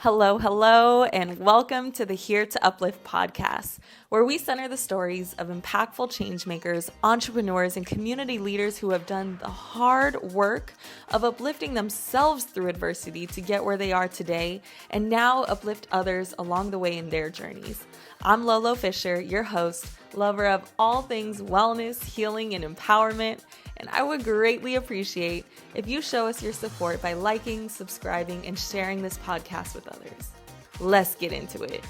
Hello, hello, and welcome to the Here to Uplift podcast, where we center the stories of impactful changemakers, entrepreneurs, and community leaders who have done the hard work of uplifting themselves through adversity to get where they are today, and now uplift others along the way in their journeys. I'm Lolo Fisher, your host, lover of all things wellness, healing, and empowerment, and I would greatly appreciate if you show us your support by liking, subscribing, and sharing this podcast with others. Let's get into it.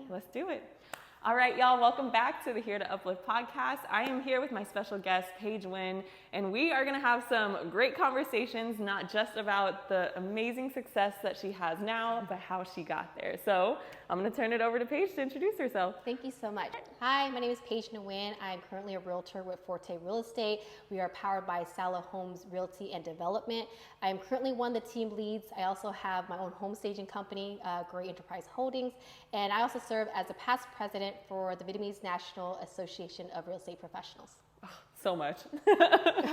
Let's do it. All right, y'all, welcome back to the Here to Uplift podcast. I am here with my special guest, Paige Nguyen, and we are going to have some great conversations, not just about the amazing success that she has now, but how she got there. So I'm going to turn it over to Paige to introduce herself. Thank you so much. Hi, my name is Paige Nguyen. I'm currently a realtor with Forte Real Estate. We are powered by Sala Homes Realty and Development. I am currently one of the team leads. I also have my own home staging company, Great Enterprise Holdings, and I also serve as a past president for the Vietnamese National Association of Real Estate Professionals. Oh, so much.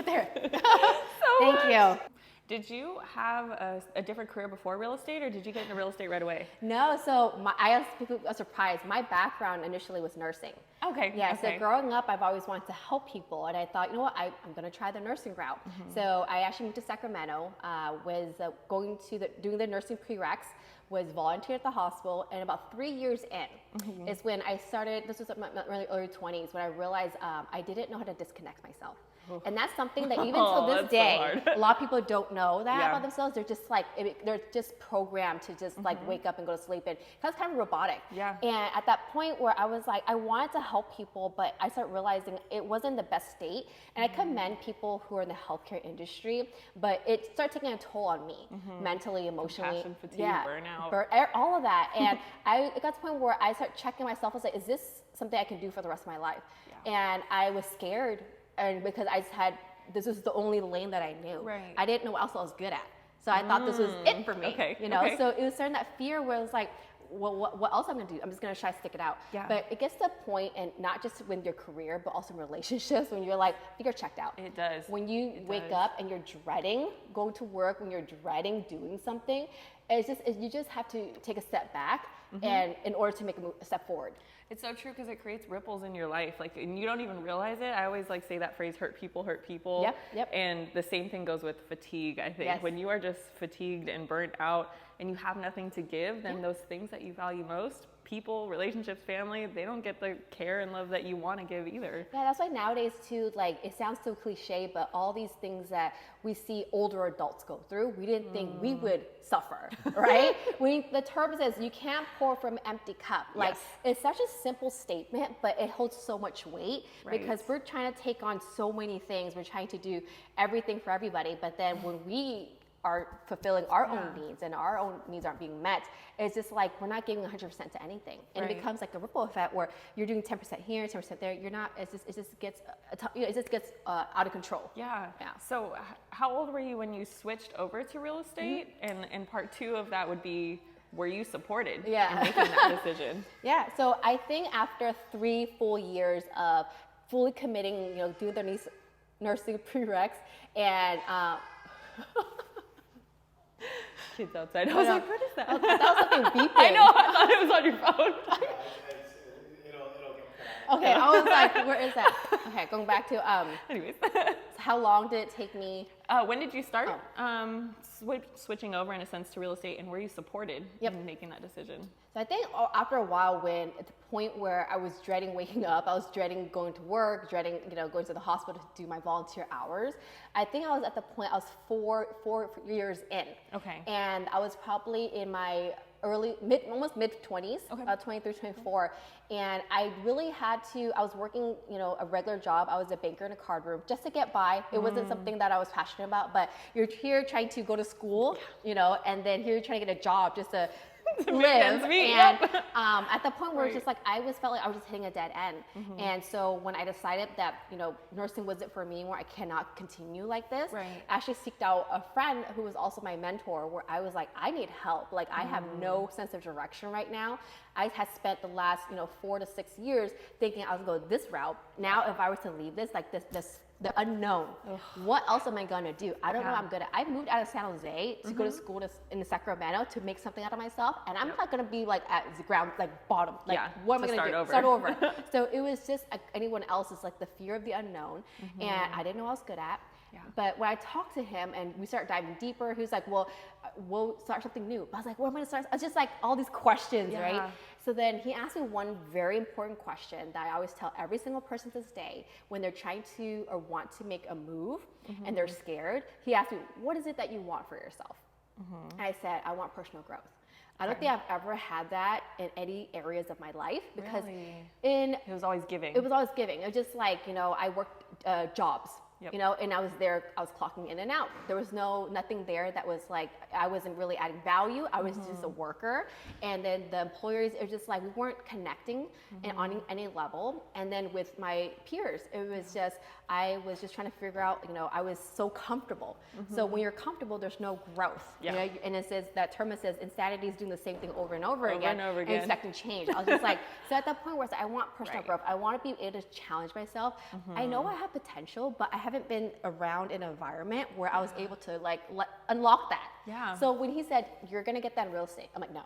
There. Thank you. Did you have a different career before real estate, or did you get into real estate right away? No, so people are surprised. My background initially was nursing. Okay. Yeah, okay. So growing up, I've always wanted to help people, and I thought, you know what, I'm going to try the nursing route. Mm-hmm. So I actually moved to Sacramento, was doing the nursing prereqs, was volunteer at the hospital, and about 3 years in is when I started. This was in my early 20s when I realized I didn't know how to disconnect myself. And that's something that even till this day, a lot of people don't know that about themselves. They're just like, they're just programmed to just like wake up and go to sleep. And that's kind of robotic. Yeah. And at that point where I was like, I wanted to help people, but I started realizing it wasn't the best state. And I commend people who are in the healthcare industry, but it started taking a toll on me, mentally, emotionally. Passion, fatigue, burnout. All of that. And I got to the point where I started checking myself. I was like, is this something I can do for the rest of my life? Yeah. And I was scared. And because this was the only lane that I knew. Right. I didn't know what else I was good at. So I thought this was it for me. Okay. You know, so it was starting that fear where it was like, well, what else I'm going to do? I'm just going to try to stick it out. Yeah. But it gets to a point, and not just with your career, but also in relationships, when you're like, you're checked out. It does. When you wake up and you're dreading going to work, when you're dreading doing something, you just have to take a step back and in order to make a step forward. It's so true because it creates ripples in your life. Like, and you don't even realize it. I always say that phrase, hurt people. Yep. And the same thing goes with fatigue, I think. Yes. When you are just fatigued and burnt out and you have nothing to give, then those things that you value most, people, relationships, family, they don't get the care and love that you want to give either. Yeah, that's why nowadays too, like, it sounds so cliche, but all these things that we see older adults go through, we didn't think we would suffer, right? The term says you can't pour from an empty cup. Like, it's such a simple statement, but it holds so much weight because we're trying to take on so many things. We're trying to do everything for everybody, but then when we are fulfilling our own needs and our own needs aren't being met, it's just like we're not giving 100% to anything, and it becomes like a ripple effect where you're doing 10% here, 10% there. You're not. It just gets out of control. Yeah. So how old were you when you switched over to real estate? And part two of that would be, were you supported in making that decision? Yeah. So I think after 3 full years of fully committing, doing the nursing prereqs and. Kids outside. I was like, what is that? That was something beeping. I know. I thought it was on your phone. Okay, I was like, where is that? Okay, going back to anyways. How long did it take me? When did you start switching over in a sense to real estate, and were you supported in making that decision? So I think after a while, when at the point where I was dreading waking up, I was dreading going to work, dreading going to the hospital to do my volunteer hours. I think I was at the point I was four years in. Okay. And I was probably in my almost mid 20s, 23, 24. And I really had to, I was working, a regular job. I was a banker in a card room just to get by. It wasn't something that I was passionate about, but you're here trying to go to school, and then here you're trying to get a job just to live. And at the point where it's just like, felt like I was just hitting a dead end. And so when I decided that, nursing wasn't for me anymore, I cannot continue like this, I actually seeked out a friend who was also my mentor, where I was like, I need help. Like, I have no sense of direction right now. I had spent the last, 4 to 6 years thinking I was going to go this route. Now, if I were to leave this, like this the unknown. Ugh. What else am I gonna do? I don't know what I'm good at. I moved out of San Jose to go to school in Sacramento to make something out of myself, and I'm not gonna be like at the ground, like bottom. Like, what am I gonna do? Start over. So it was just anyone else's, like the fear of the unknown, and I didn't know what I was good at. Yeah. But when I talked to him and we started diving deeper, he was like, well, we'll start something new. I was like, what am I gonna start? It's just like all these questions, right? So then he asked me one very important question that I always tell every single person to this day when they're trying to or want to make a move and they're scared. He asked me, what is it that you want for yourself? I said, I want personal growth. I don't think I've ever had that in any areas of my life because it was always giving. It was always giving. It was just like, you know, I worked jobs. You know, and I was there, I was clocking in and out. There was nothing there that was like, I wasn't really adding value. I was just a worker. And then the employers, it was just like, we weren't connecting and on any level. And then with my peers, it was just, I was just trying to figure out, you know, I was so comfortable. So when you're comfortable, there's no growth. You know? And it says, that term it says, insanity is doing the same thing over and over again and expecting change. I was just like, so at that point where I want personal growth, I want to be able to challenge myself. I know I have potential, but I haven't been around an environment where I was able to like unlock that. So when he said, you're going to get that in real estate, I'm like, no.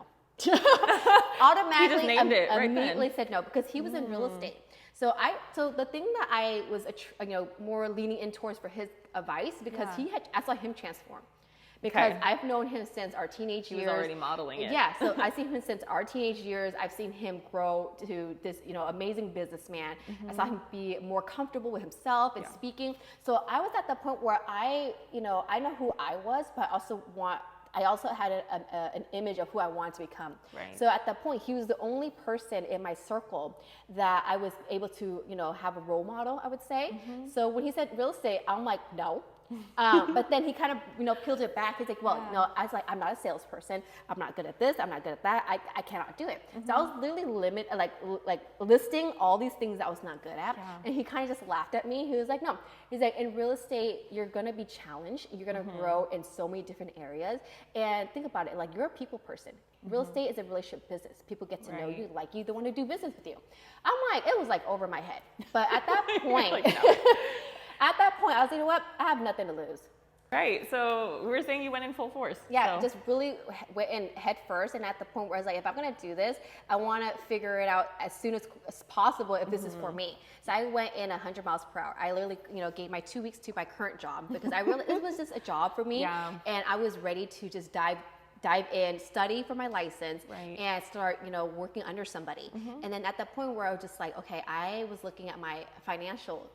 Automatically, immediately said no because he was in real estate. So the thing that I was, more leaning in towards for his advice because I saw him transform. Because I've known him since our teenage years. He was already modeling it. Yeah, so I've seen him since our teenage years. I've seen him grow to this, amazing businessman. I saw him be more comfortable with himself and speaking. So I was at the point where I know who I was, but I also had an image of who I wanted to become. So at that point, he was the only person in my circle that I was able to, have a role model, I would say. So when he said real estate, I'm like, no. But then he kind of, peeled it back. He's like, well, no, I was like, I'm not a salesperson. I'm not good at this. I'm not good at that. I cannot do it. So I was literally like listing all these things that I was not good at. And he kind of just laughed at me. He was like, no. He's like, in real estate, you're going to be challenged. You're going to grow in so many different areas. And think about it. Like, you're a people person. Real estate is a relationship business. People get to know you, like you, they want to do business with you. I'm like, it was like over my head. But at that point, like, no. At that point, I was like, you know what? I have nothing to lose. Right. So we were saying you went in full force. Yeah, just really went in head first. And at the point where I was like, if I'm going to do this, I want to figure it out as soon as possible if this is for me. So I went in 100 miles per hour. I literally, gave my 2 weeks to my current job because it was just a job for me. And I was ready to just dive in, study for my license, and start, working under somebody. And then at the point where I was just like, okay, I was looking at my financial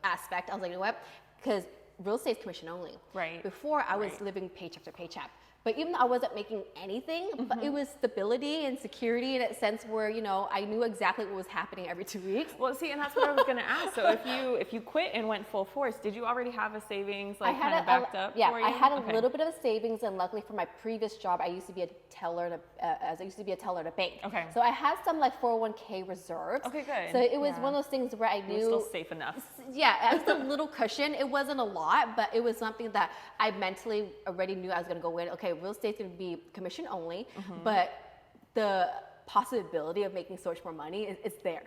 aspect. I was like, you know what? Because real estate's commission only. Before, I was living paycheck to paycheck. But even though I wasn't making anything, but it was stability and security in a sense where, I knew exactly what was happening every 2 weeks. Well, see, and that's what I was going to ask. So if you quit and went full force, did you already have a savings kind of backed up for you? I had a little bit of a savings, and luckily for my previous job, I used to be a teller at a bank. So I had some 401k reserves. Okay, good. So it was one of those things where I knew it was still safe enough. Yeah, it was a little cushion. It wasn't a lot, but it was something that I mentally already knew I was going to go in. Okay, real estate's going to be commission only, but the possibility of making so much more money is there.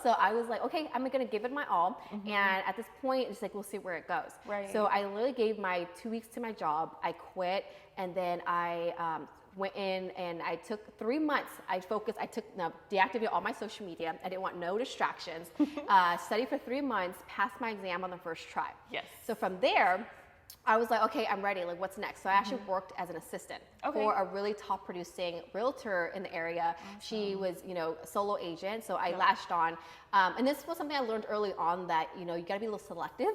So I was like, okay, I'm going to give it my all. And at this point, it's like, we'll see where it goes. So I literally gave my 2 weeks to my job. I quit, and then I went in and I took 3 months. I deactivated all my social media. I didn't want no distractions. Studied for 3 months, passed my exam on the first try. So from there, I was like, okay, I'm ready. Like, what's next? So I actually worked as an assistant for a really top producing realtor in the area. She was, a solo agent. So I latched on. And this was something I learned early on that, you got to be a little selective.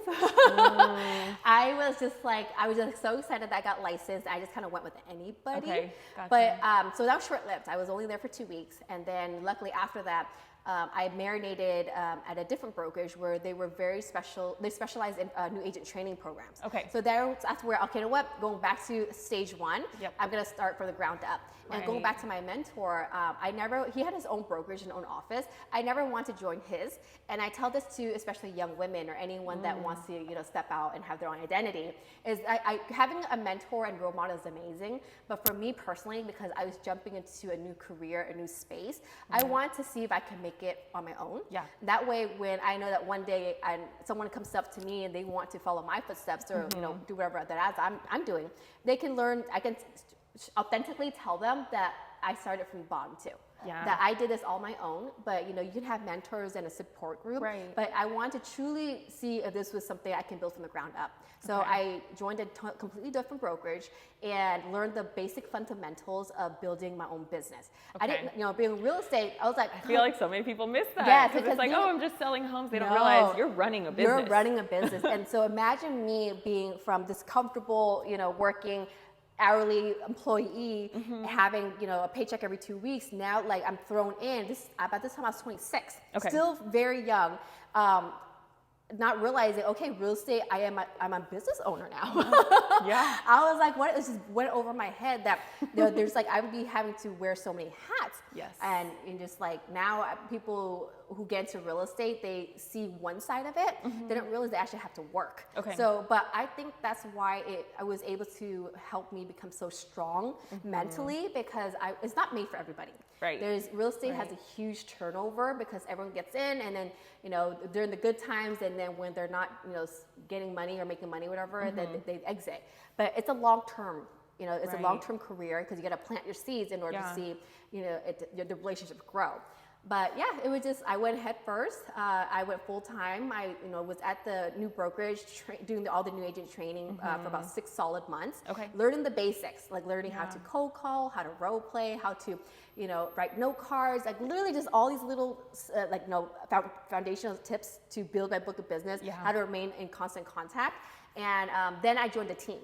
I was just so excited that I got licensed. I just kind of went with anybody. But so that was short lived. I was only there for 2 weeks. And then luckily after that, I marinated at a different brokerage where they were very special. They specialize in new agent training programs. So that's where, okay, you know what? Going back to stage one, I'm going to start from the ground up. And going back to my mentor, he had his own brokerage and own office. I never wanted to join his. And I tell this to especially young women or anyone that wants to, step out and have their own identity, is having a mentor and role model is amazing. But for me personally, because I was jumping into a new career, a new space, I wanted to see if I could make make it on my own. Yeah. That way, when I know that one day someone comes up to me and they want to follow my footsteps or do whatever that I'm doing, they can learn. I can authentically tell them that I started from the bottom too. Yeah. That I did this all my own, but you can have mentors and a support group. Right. But I want to truly see if this was something I can build from the ground up. So I joined a completely different brokerage and learned the basic fundamentals of building my own business. I didn't, being real estate, I was like, I feel like so many people miss that. Yeah, because it's like, I'm just selling homes. They don't realize you're running a business. You're running a business. And so imagine me being from this comfortable, working hourly employee, having a paycheck every 2 weeks. Now, like, I'm thrown in. About this time I was 26, still very young. Not realizing, real estate, I'm a business owner now. Yeah. I was like, what? It just went over my head that there's like, I would be having to wear so many hats. Yes. And just like now people who get into real estate, they see one side of it. They don't realize they actually have to work. So, but I think that's why I was able to help me become so strong mentally, because it's not made for everybody. Right. Real estate has a huge turnover because everyone gets in, and then during the good times, and then when they're not getting money or making money, whatever, then they exit. But it's a long term. It's a long term career, because you got to plant your seeds in order to see the relationship grow. But yeah, it was just, I went head first. I went full time. I was at the new brokerage doing all the new agent training for about 6 solid months. Learning the basics, like learning how to cold call, how to role play, how to write note cards, like literally just all these little foundational tips to build my book of business, how to remain in constant contact. And then I joined the team.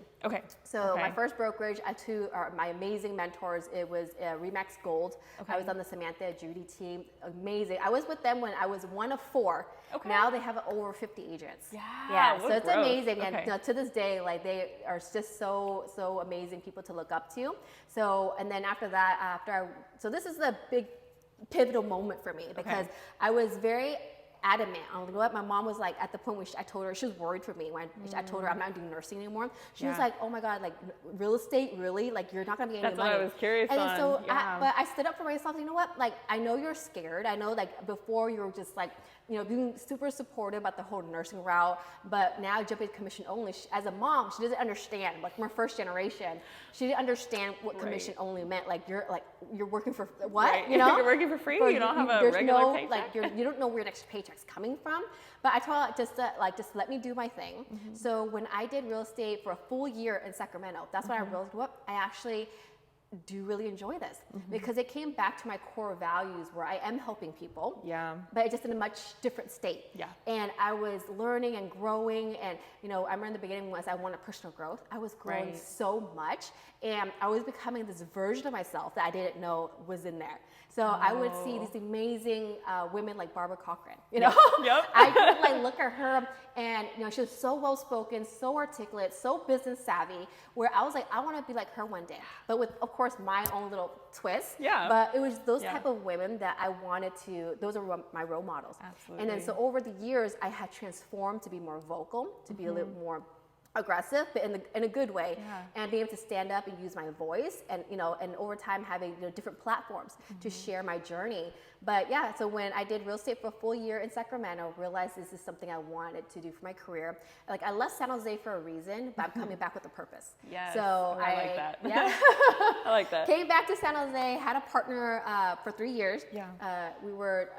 So my first brokerage, I had two my amazing mentors. It was Remax Gold. I was on the Samantha Judy team. Amazing. I was with them when I was one of 4. Now they have over 50 agents. Yeah. So it's amazing. And to this day, like, they are just so amazing people to look up to. So, and then after that, so this is a big pivotal moment for me, because I was very adamant on what my mom was like at the point when I told her, she was worried for me when I told her I'm not doing nursing anymore. She was like, oh my God, like, real estate, really? Like, you're not gonna be getting any money. That's what I was curious on. And so, but I stood up for myself. You know what? Like, I know you're scared. I know, like, before you were just like, being super supportive about the whole nursing route, but now jumping to commission only. As a mom, she doesn't understand. Like, from her first generation, she didn't understand what commission only meant. Like, you're working for what? You're working for free. You don't have a regular paycheck. Like, you don't know where your next paycheck's coming from. But I told her just let me do my thing. So when I did real estate for a full year in Sacramento, that's when I realized, I actually do really enjoy this, because it came back to my core values, where I am helping people, but just in a much different state. And I was learning and growing, and I remember in the beginning, was I wanted personal growth. I was growing so much, and I was becoming this version of myself that I didn't know was in there. So I would see these amazing women like Barbara Cochran, I could like look at her, and she was so well spoken, so articulate, so business savvy, where I was like, I want to be like her one day, but with, of course, my own little twist. But it was those type of women that I wanted to, those are my role models. Absolutely. And then so over the years, I had transformed to be more vocal, to be a little more aggressive, but in a good way, and being able to stand up and use my voice, and and over time having different platforms to share my journey. But yeah, so when I did real estate for a full year in Sacramento, realized this is something I wanted to do for my career. Like, I left San Jose for a reason, but I'm coming back with a purpose. So I like that. I like that. Came back to San Jose, had a partner for 3 years. We were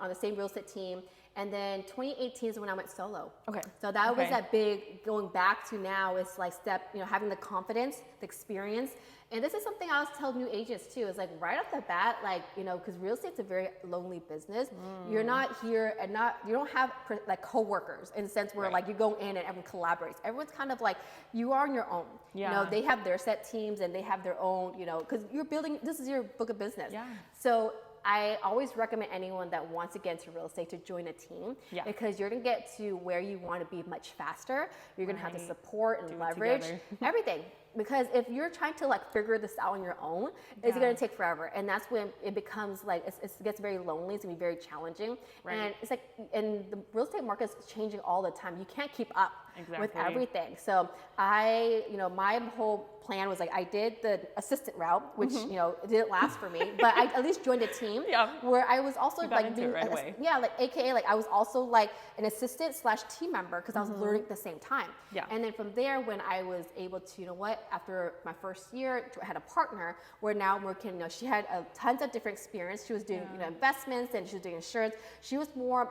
on the same real estate team. And then 2018 is when I went solo. So that was that big, going back to now, is like having the confidence, the experience. And this is something I always tell new agents too, is like, right off the bat, like, because real estate's a very lonely business. You're not here and you don't have like coworkers, in the sense where like you go in and everyone collaborates. Everyone's kind of like, you are on your own. They have their set teams and they have their own, because you're building, this is your book of business. So I always recommend anyone that wants to get into real estate to join a team, because you're going to get to where you want to be much faster. You're going to have the support and leverage, everything. because if you're trying to like figure this out on your own, it's going to take forever. And that's when it becomes like, it gets very lonely. It's going to be very challenging. Right. And it's like, and the real estate market is changing all the time. You can't keep up with everything. So my whole plan was like, I did the assistant route, which, it didn't last for me, but I at least joined a team where I was also like doing, AKA, like I was also like an assistant / team member because I was learning at the same time. Yeah. And then from there, when I was able to, after my first year, I had a partner where now I'm working, she had tons of different experience. She was doing, investments and she was doing insurance. She was more,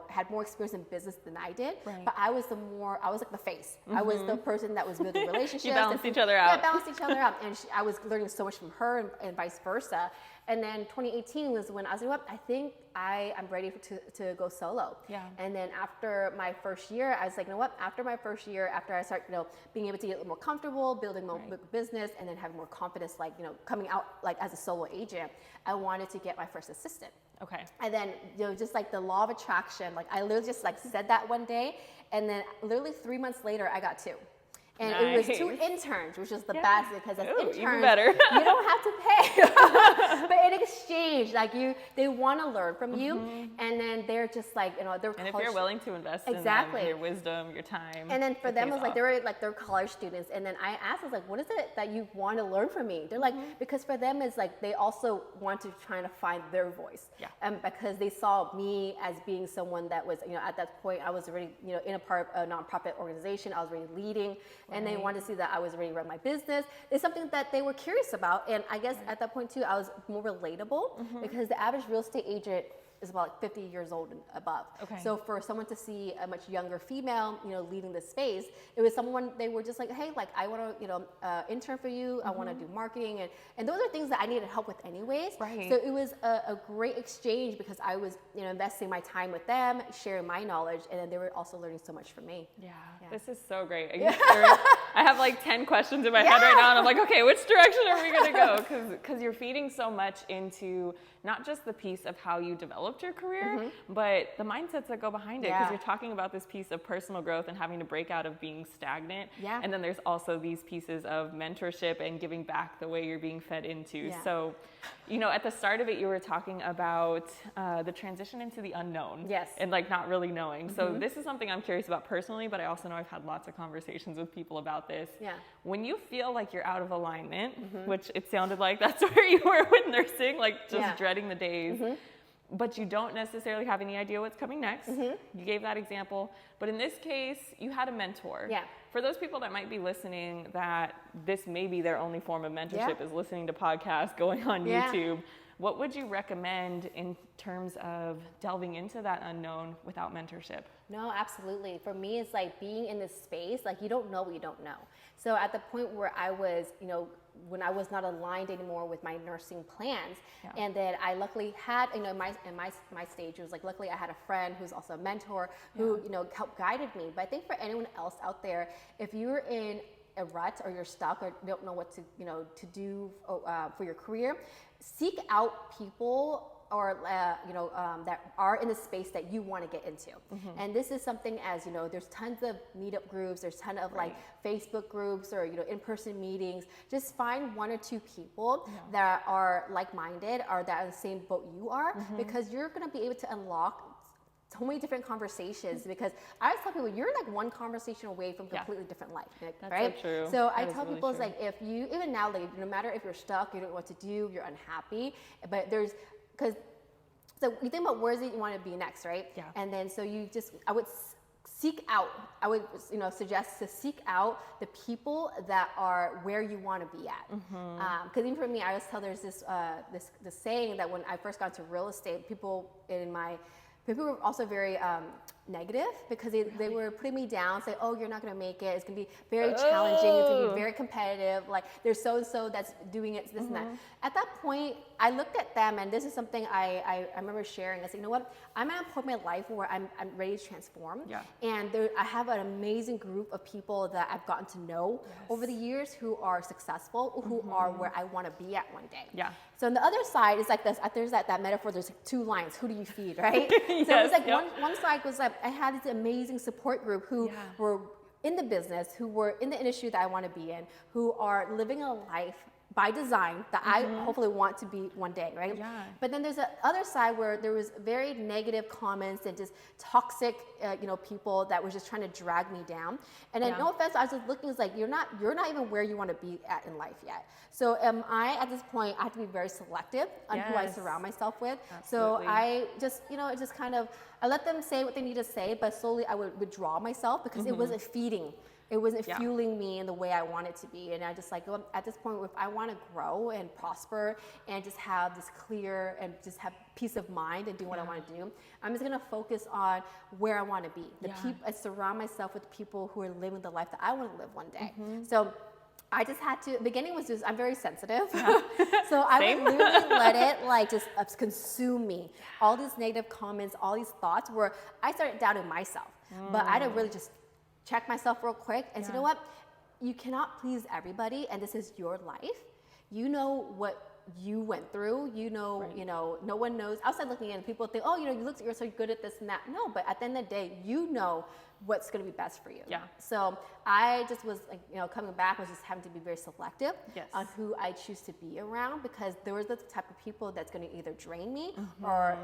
had more experience in business than I did, but I was like the face. I was the person that was building relationships. You balanced each other out. Yeah, balanced each other out. And I was learning so much from her and vice versa. And then 2018 was when I was like, I think I'm ready to go solo. Yeah. And then after my first year, I was like, after my first year, after I start, being able to get a little more comfortable, building more business, and then having more confidence, like, coming out like as a solo agent, I wanted to get my first assistant. Okay. And then, just like the law of attraction, like I literally just like said that one day, and then literally 3 months later, I got 2. And it was 2 interns, which is the best because as interns, even better. You don't have to pay. But in exchange, like they want to learn from you, and then they're just like, they're and if you're willing to invest in your wisdom, your time. And then for them, it was like they're college students, and then I asked, I was like, what is it that you want to learn from me? They're like, because for them, it's like they also want to try to find their voice, and because they saw me as being someone that was, at that point, I was already, in a part of a nonprofit organization, I was already leading. And they wanted to see that I was ready to run my business. It's something that they were curious about. And I guess at that point too, I was more relatable because the average real estate agent is about like 50 years old and above. Okay. So for someone to see a much younger female, leading the space, it was someone, they were just like, hey, like I want to, intern for you. I want to do marketing. And those are things that I needed help with anyways. Right. So it was a great exchange because I was, investing my time with them, sharing my knowledge, and then they were also learning so much from me. Yeah. This is so great. I have like 10 questions in my head right now, and I'm like, okay, which direction are we going to go? Because you're feeding so much into not just the piece of how you developed your career, but the mindsets that go behind it. Because you're talking about this piece of personal growth and having to break out of being stagnant. Yeah. And then there's also these pieces of mentorship and giving back the way you're being fed into. Yeah. So, at the start of it, you were talking about the transition into the unknown. Yes. And like not really knowing. So this is something I'm curious about personally, but I also know I've had lots of conversations with people about this. Yeah. When you feel like you're out of alignment, which it sounded like that's where you were with nursing, like just dreading the days, but you don't necessarily have any idea what's coming next. You gave that example. But in this case, you had a mentor. Yeah. For those people that might be listening that this may be their only form of mentorship is listening to podcasts, going on YouTube, what would you recommend in terms of delving into that unknown without mentorship? No, absolutely. For me, it's like being in this space, like you don't know what you don't know. So at the point where I was, when I was not aligned anymore with my nursing plans, and then I luckily had, in my stage, it was like luckily I had a friend who's also a mentor who, helped guided me. But I think for anyone else out there, if you're in a rut or you're stuck or don't know what to, to do for your career, seek out people or that are in the space that you want to get into. And this is something as there's tons of meetup groups, there's tons of like Facebook groups or in-person meetings. Just find 1 or 2 people that are like-minded or that are in the same boat you are, because you're going to be able to unlock so many different conversations. Because I always tell people, you're like one conversation away from completely different life, that's right? So true. So I tell people, it's like, if you, even now, like, no matter if you're stuck, you don't know what to do, you're unhappy, but so you think about where's it you want to be next, right? Yeah. And then so I would suggest to seek out the people that are where you want to be at. Because even for me, I always tell there's this saying that when I first got into real estate, people were also very negative because they were putting me down, saying, oh, you're not going to make it. It's going to be very challenging. It's going to be very competitive. Like there's so-and-so that's doing it, this and that. At that point, I looked at them, and this is something I remember sharing. I said, you know what? I'm at a point in my life where I'm ready to transform. Yeah. And I have an amazing group of people that I've gotten to know over the years who are successful, who are where I want to be at one day. Yeah. So on the other side, it's like this. There's that metaphor. There's like 2 lines. Who do you feed, right? So it was like one side was like I had this amazing support group who were in the business, who were in the industry that I want to be in, who are living a life by design that I hopefully want to be one day, right? Yeah. But then there's the other side where there was very negative comments and just toxic, people that were just trying to drag me down. And then no offense, I was just looking, it's like, you're not even where you want to be at in life yet. So at this point, I have to be very selective on who I surround myself with. Absolutely. So I just, I let them say what they need to say, but slowly I would withdraw myself because it wasn't feeding. It wasn't fueling me in the way I want it to be. And I just at this point, if I want to grow and prosper and just have this clear and just have peace of mind and do what I want to do, I'm just going to focus on where I want to be. I surround myself with people who are living the life that I want to live one day. So I just had to, beginning was I'm very sensitive. So I would literally let it just consume me. All these negative comments, all these thoughts where I started doubting myself. But I had to really just check myself real quick and say, you know what? You cannot please everybody, and this is your life. You know what you went through. No one knows. Outside looking in, people think, oh, you're so good at this and that. No, but at the end of the day, you know what's going to be best for you. Yeah. So I just was, coming back was just having to be very selective on who I choose to be around, because there was the type of people that's going to either drain me or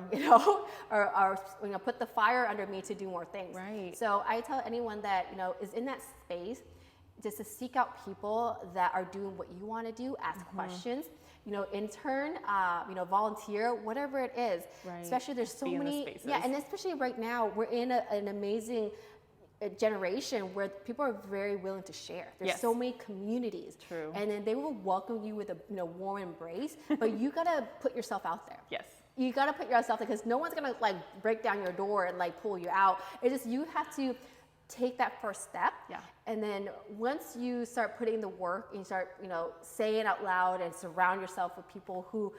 put the fire under me to do more things. Right. So I tell anyone that, is in that space, just to seek out people that are doing what you want to do, ask questions, intern, volunteer, whatever it is. Right. Especially there's so Be in the many, spaces. and especially right now, we're in an amazing generation where people are very willing to share. There's so many communities. True. And then they will welcome you with a warm embrace, but you gotta put yourself out there. Yes. You gotta put yourself there, because no one's gonna break down your door and pull you out. It's just, you have to take that first step. Yeah. And then once you start putting the work and you start, saying out loud and surround yourself with people who,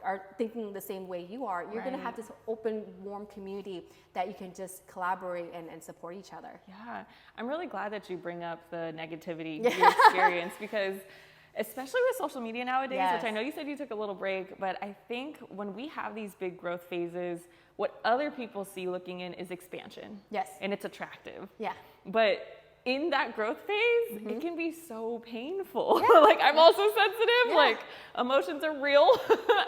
are thinking the same way you are, you're going to have this open, warm community that you can just collaborate and support each other. Yeah. I'm really glad that you bring up the negativity you experience, because especially with social media nowadays, which I know you said you took a little break, but I think when we have these big growth phases, what other people see looking in is expansion. Yes. And it's attractive. Yeah. But in that growth phase, it can be so painful. I'm also sensitive. Emotions are real.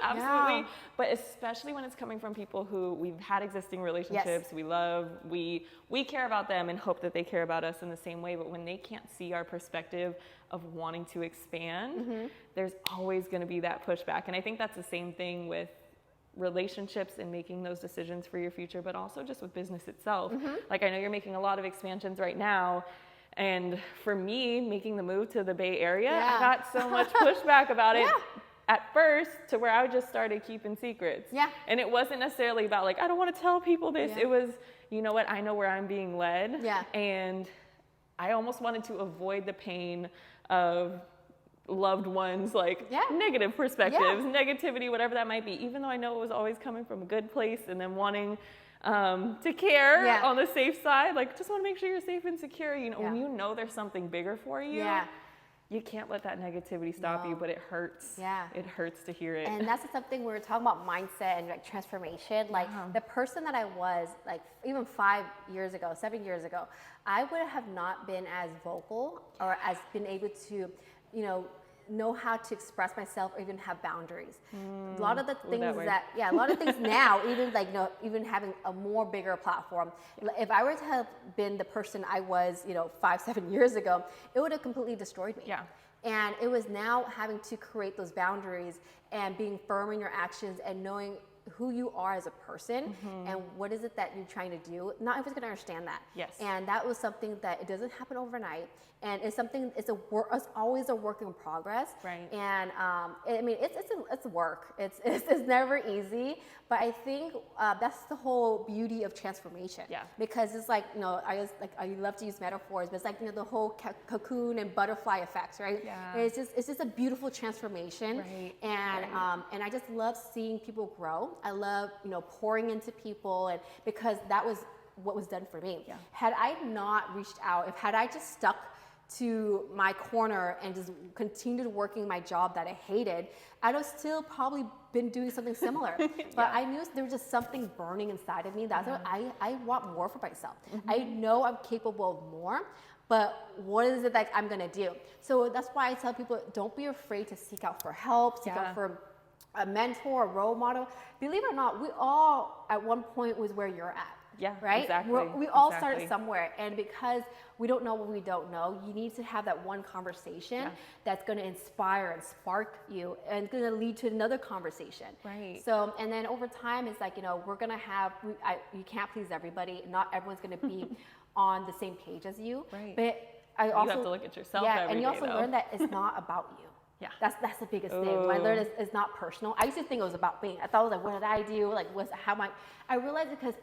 Absolutely. Yeah. But especially when it's coming from people who we've had existing relationships, we love, we care about them and hope that they care about us in the same way. But when they can't see our perspective of wanting to expand, there's always going to be that pushback. And I think that's the same thing with relationships and making those decisions for your future, but also just with business itself. I know you're making a lot of expansions right now, and for me, making the move to the Bay Area, I got so much pushback about it at first, to where I just started keeping secrets. And it wasn't necessarily about I don't want to tell people this. It was, you know what, I know where I'm being led. And I almost wanted to avoid the pain of loved ones, negative perspectives, negativity, whatever that might be, even though I know it was always coming from a good place, and then wanting to care on the safe side, just want to make sure you're safe and secure. When you know there's something bigger for you, you can't let that negativity stop you, but it hurts. It hurts to hear it. And that's something we're talking about, mindset and transformation. The person that I was, even 5 years ago, 7 years ago, I would have not been as vocal or as been able to, know how to express myself or even have boundaries. A lot of the things a lot of things now, even even having a more bigger platform, if I were to have been the person I was, 5-7 years ago, it would have completely destroyed me. And it was now having to create those boundaries and being firm in your actions and knowing who you are as a person and what is it that you're trying to do. Not everyone's going to understand that. And that was something that it doesn't happen overnight. And it's something, it's always a work in progress. And it's work. It's never easy. But I think that's the whole beauty of transformation. Because it's I love to use metaphors, but it's the whole cocoon and butterfly effects, right? It's just a beautiful transformation. And I just love seeing people grow. I love pouring into people, and because that was what was done for me. Had I not reached out, had I just stuck to my corner and just continued working my job that I hated, I'd have still probably been doing something similar. But I knew there was just something burning inside of me. That's what I want more for myself. I know I'm capable of more, but what is it that I'm gonna do? So that's why I tell people, don't be afraid to seek out for help, seek out for a mentor, a role model. Believe it or not, we all at one point was where you're at. Yeah, right? exactly. We all started somewhere, and because we don't know what we don't know, you need to have that one conversation that's going to inspire and spark you, and going to lead to another conversation. Right. So, and then over time, it's like, you know, we're going to have, you can't please everybody. Not everyone's going to be on the same page as you. Right. But I also, you have to look at yourself every and you day, also though. learn that it's not about you. Yeah. That's the biggest thing. What I learned is it's not personal. I used to think it was about me. I thought it was like, what did I do? Like, I realized because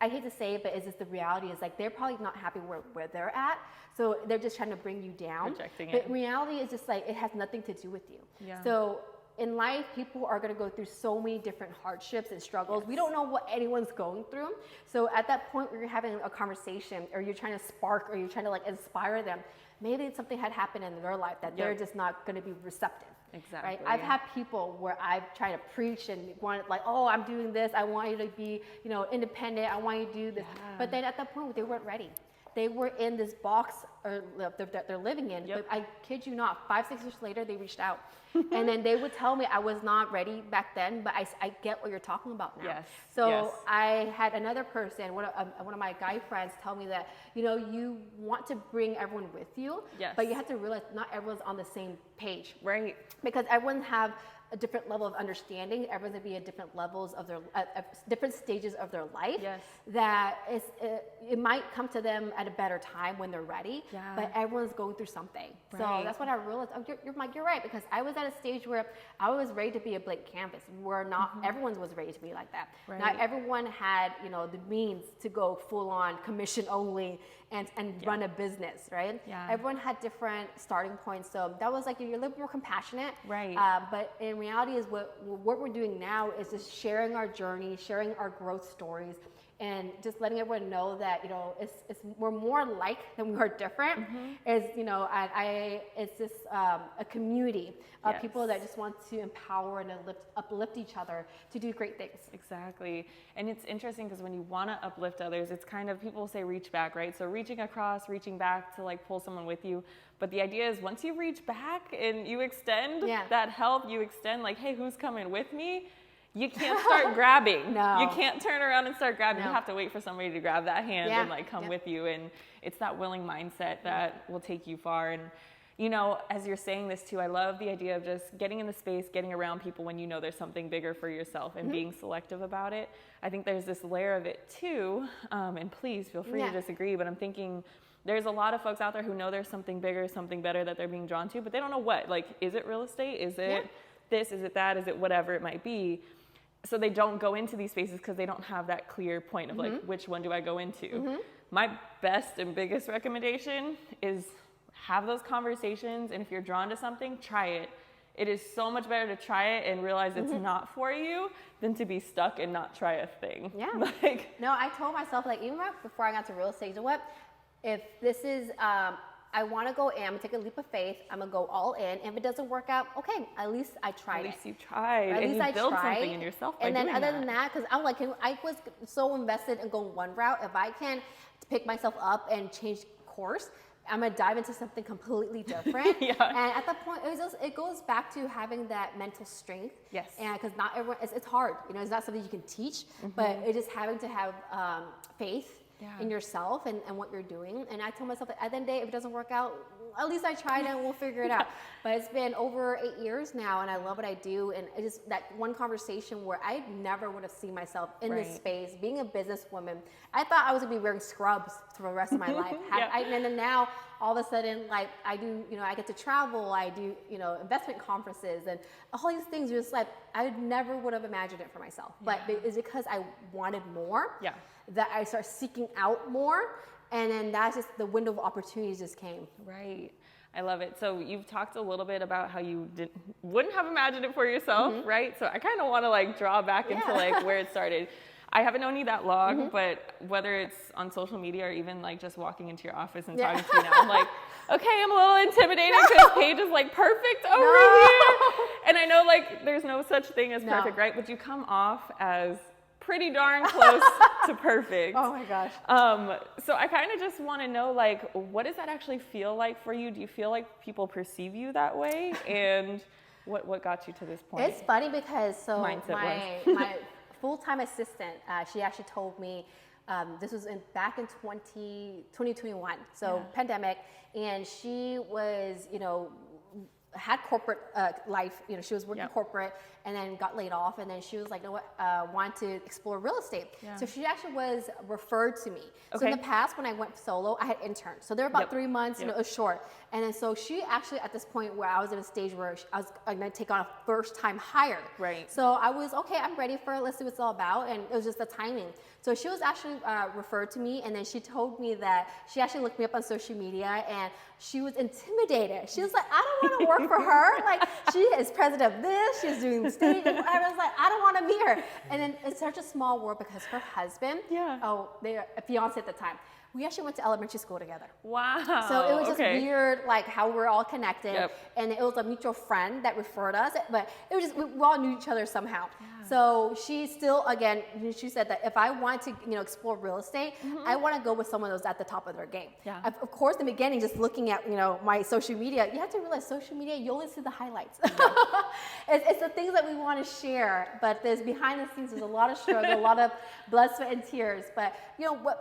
I hate to say it, but it's just the reality is like they're probably not happy where they're at. So they're just trying to bring you down. Projecting but it. reality is just like, it has nothing to do with you. Yeah. So in life, people are going to go through so many different hardships and struggles. We don't know what anyone's going through. So at that point where you're having a conversation, or you're trying to spark, or you're trying to like inspire them, maybe something had happened in their life that they're just not going to be receptive. Exactly. Right? I've had people where I've tried to preach and wanted like, oh, I'm doing this. I want you to be, you know, independent. I want you to do this. Yeah. But then at that point, they weren't ready. They were in this box that they're living in. But I kid you not, 5-6 years later, they reached out. And then they would tell me I was not ready back then, but I get what you're talking about now. Yes. So I had another person, one of my guy friends, tell me that, you know, you want to bring everyone with you, but you have to realize not everyone's on the same page. Right. Because everyone have a different level of understanding. Everyone's gonna be at different levels of their, different stages of their life. Yes. That it might come to them at a better time when they're ready. Yeah. But everyone's going through something. Right. So that's what I realized. Oh, you're right, because I was at a stage where I was ready to be a blank canvas. Where not everyone was ready to be like that. Right. Not everyone had, you know, the means to go full on commission only and run a business, right? Yeah. Everyone had different starting points. So that was like, you're a little more compassionate. Right. But in reality is what we're doing now is just sharing our journey, sharing our growth stories, and just letting everyone know that, you know, we're more alike than we are different. Is, you know, it's just a community of people that just want to empower and uplift each other to do great things. Exactly. And it's interesting because when you want to uplift others, it's kind of, people say reach back, right? So reaching across, reaching back to like pull someone with you. But the idea is once you reach back and you extend that help, you extend like, hey, who's coming with me? You can't start grabbing. No. You can't turn around and start grabbing. No. You have to wait for somebody to grab that hand and like come with you. And it's that willing mindset that will take you far. And, you know, as you're saying this too, I love the idea of just getting in the space, getting around people when you know there's something bigger for yourself and being selective about it. I think there's this layer of it too. And please feel free to disagree, but I'm thinking there's a lot of folks out there who know there's something bigger, something better that they're being drawn to, but they don't know what. Like, is it real estate? Is it this? Is it that? Is it whatever it might be? So they don't go into these spaces because they don't have that clear point of like, which one do I go into? My best and biggest recommendation is have those conversations, and if you're drawn to something, try it. It is so much better to try it and realize it's not for you than to be stuck and not try a thing. Yeah. No, I told myself, like, even right before I got to real estate, you know what? If this is, I want to go in, I'm going to take a leap of faith. I'm going to go all in. If it doesn't work out, okay, at least I tried it. At least you tried. At least I built something in yourself by doing that. And then other than that, because I'm like, I was so invested in going one route. If I can pick myself up and change course, I'm going to dive into something completely different. And at that point, it goes back to having that mental strength. Yes. And because not everyone, it's hard. You know, it's not something you can teach, but it's just having to have faith in yourself and what you're doing. And I told myself, at the end of the day, if it doesn't work out, at least I tried and we'll figure it out. But it's been over 8 years now, and I love what I do. And it is that one conversation where I never would have seen myself in this space, being a businesswoman. I thought I was gonna be wearing scrubs for the rest of my life. And then now, all of a sudden, like, I do, you know, I get to travel, I do, you know, investment conferences, and all these things, just like, I never would have imagined it for myself. But it's because I wanted more that I started seeking out more. And then that's just the window of opportunities just came. Right. I love it. So you've talked a little bit about how you wouldn't have imagined it for yourself, right? So I kind of want to like draw back into like where it started. I haven't known you that long, but whether it's on social media or even like just walking into your office and talking to you now, I'm like, okay, I'm a little intimidated because Paige is like perfect over here. And I know like there's no such thing as perfect, right? But you come off as pretty darn close to perfect. Oh my gosh. So I kind of just want to know, like, what does that actually feel like for you? Do you feel like people perceive you that way? And what got you to this point? It's funny because my full-time assistant, she actually told me, this was back in 2021, so pandemic, and she was, had corporate life, she was working corporate and then got laid off, and then she was like, wanted to explore real estate. So she actually was referred to me. So in the past, when I went solo, I had interns. So they were about 3 months, it was short. And then so she actually, at this point where I was in a stage where I was going to take on a first time hire. Right. So I was, okay, I'm ready for it. Let's see what it's all about. And it was just the timing. So she was actually referred to me, and then she told me that she actually looked me up on social media, and she was intimidated. She was like, I don't want to work for her. Like, she is president of this, she's doing the stage. And I was like, I don't want to meet her. And then it's such a small world because her husband, they're a fiance at the time. We actually went to elementary school together. Wow. So it was just weird, like how we're all connected. And it was a mutual friend that referred us, but it was just, we all knew each other somehow. So she still, again, she said that if I want to, explore real estate, I want to go with someone who's at the top of their game. Of course, in the beginning, just looking at, my social media, you have to realize social media, you only see the highlights. It's the things that we want to share, but there's behind the scenes, there's a lot of struggle, a lot of blood, sweat, and tears. But,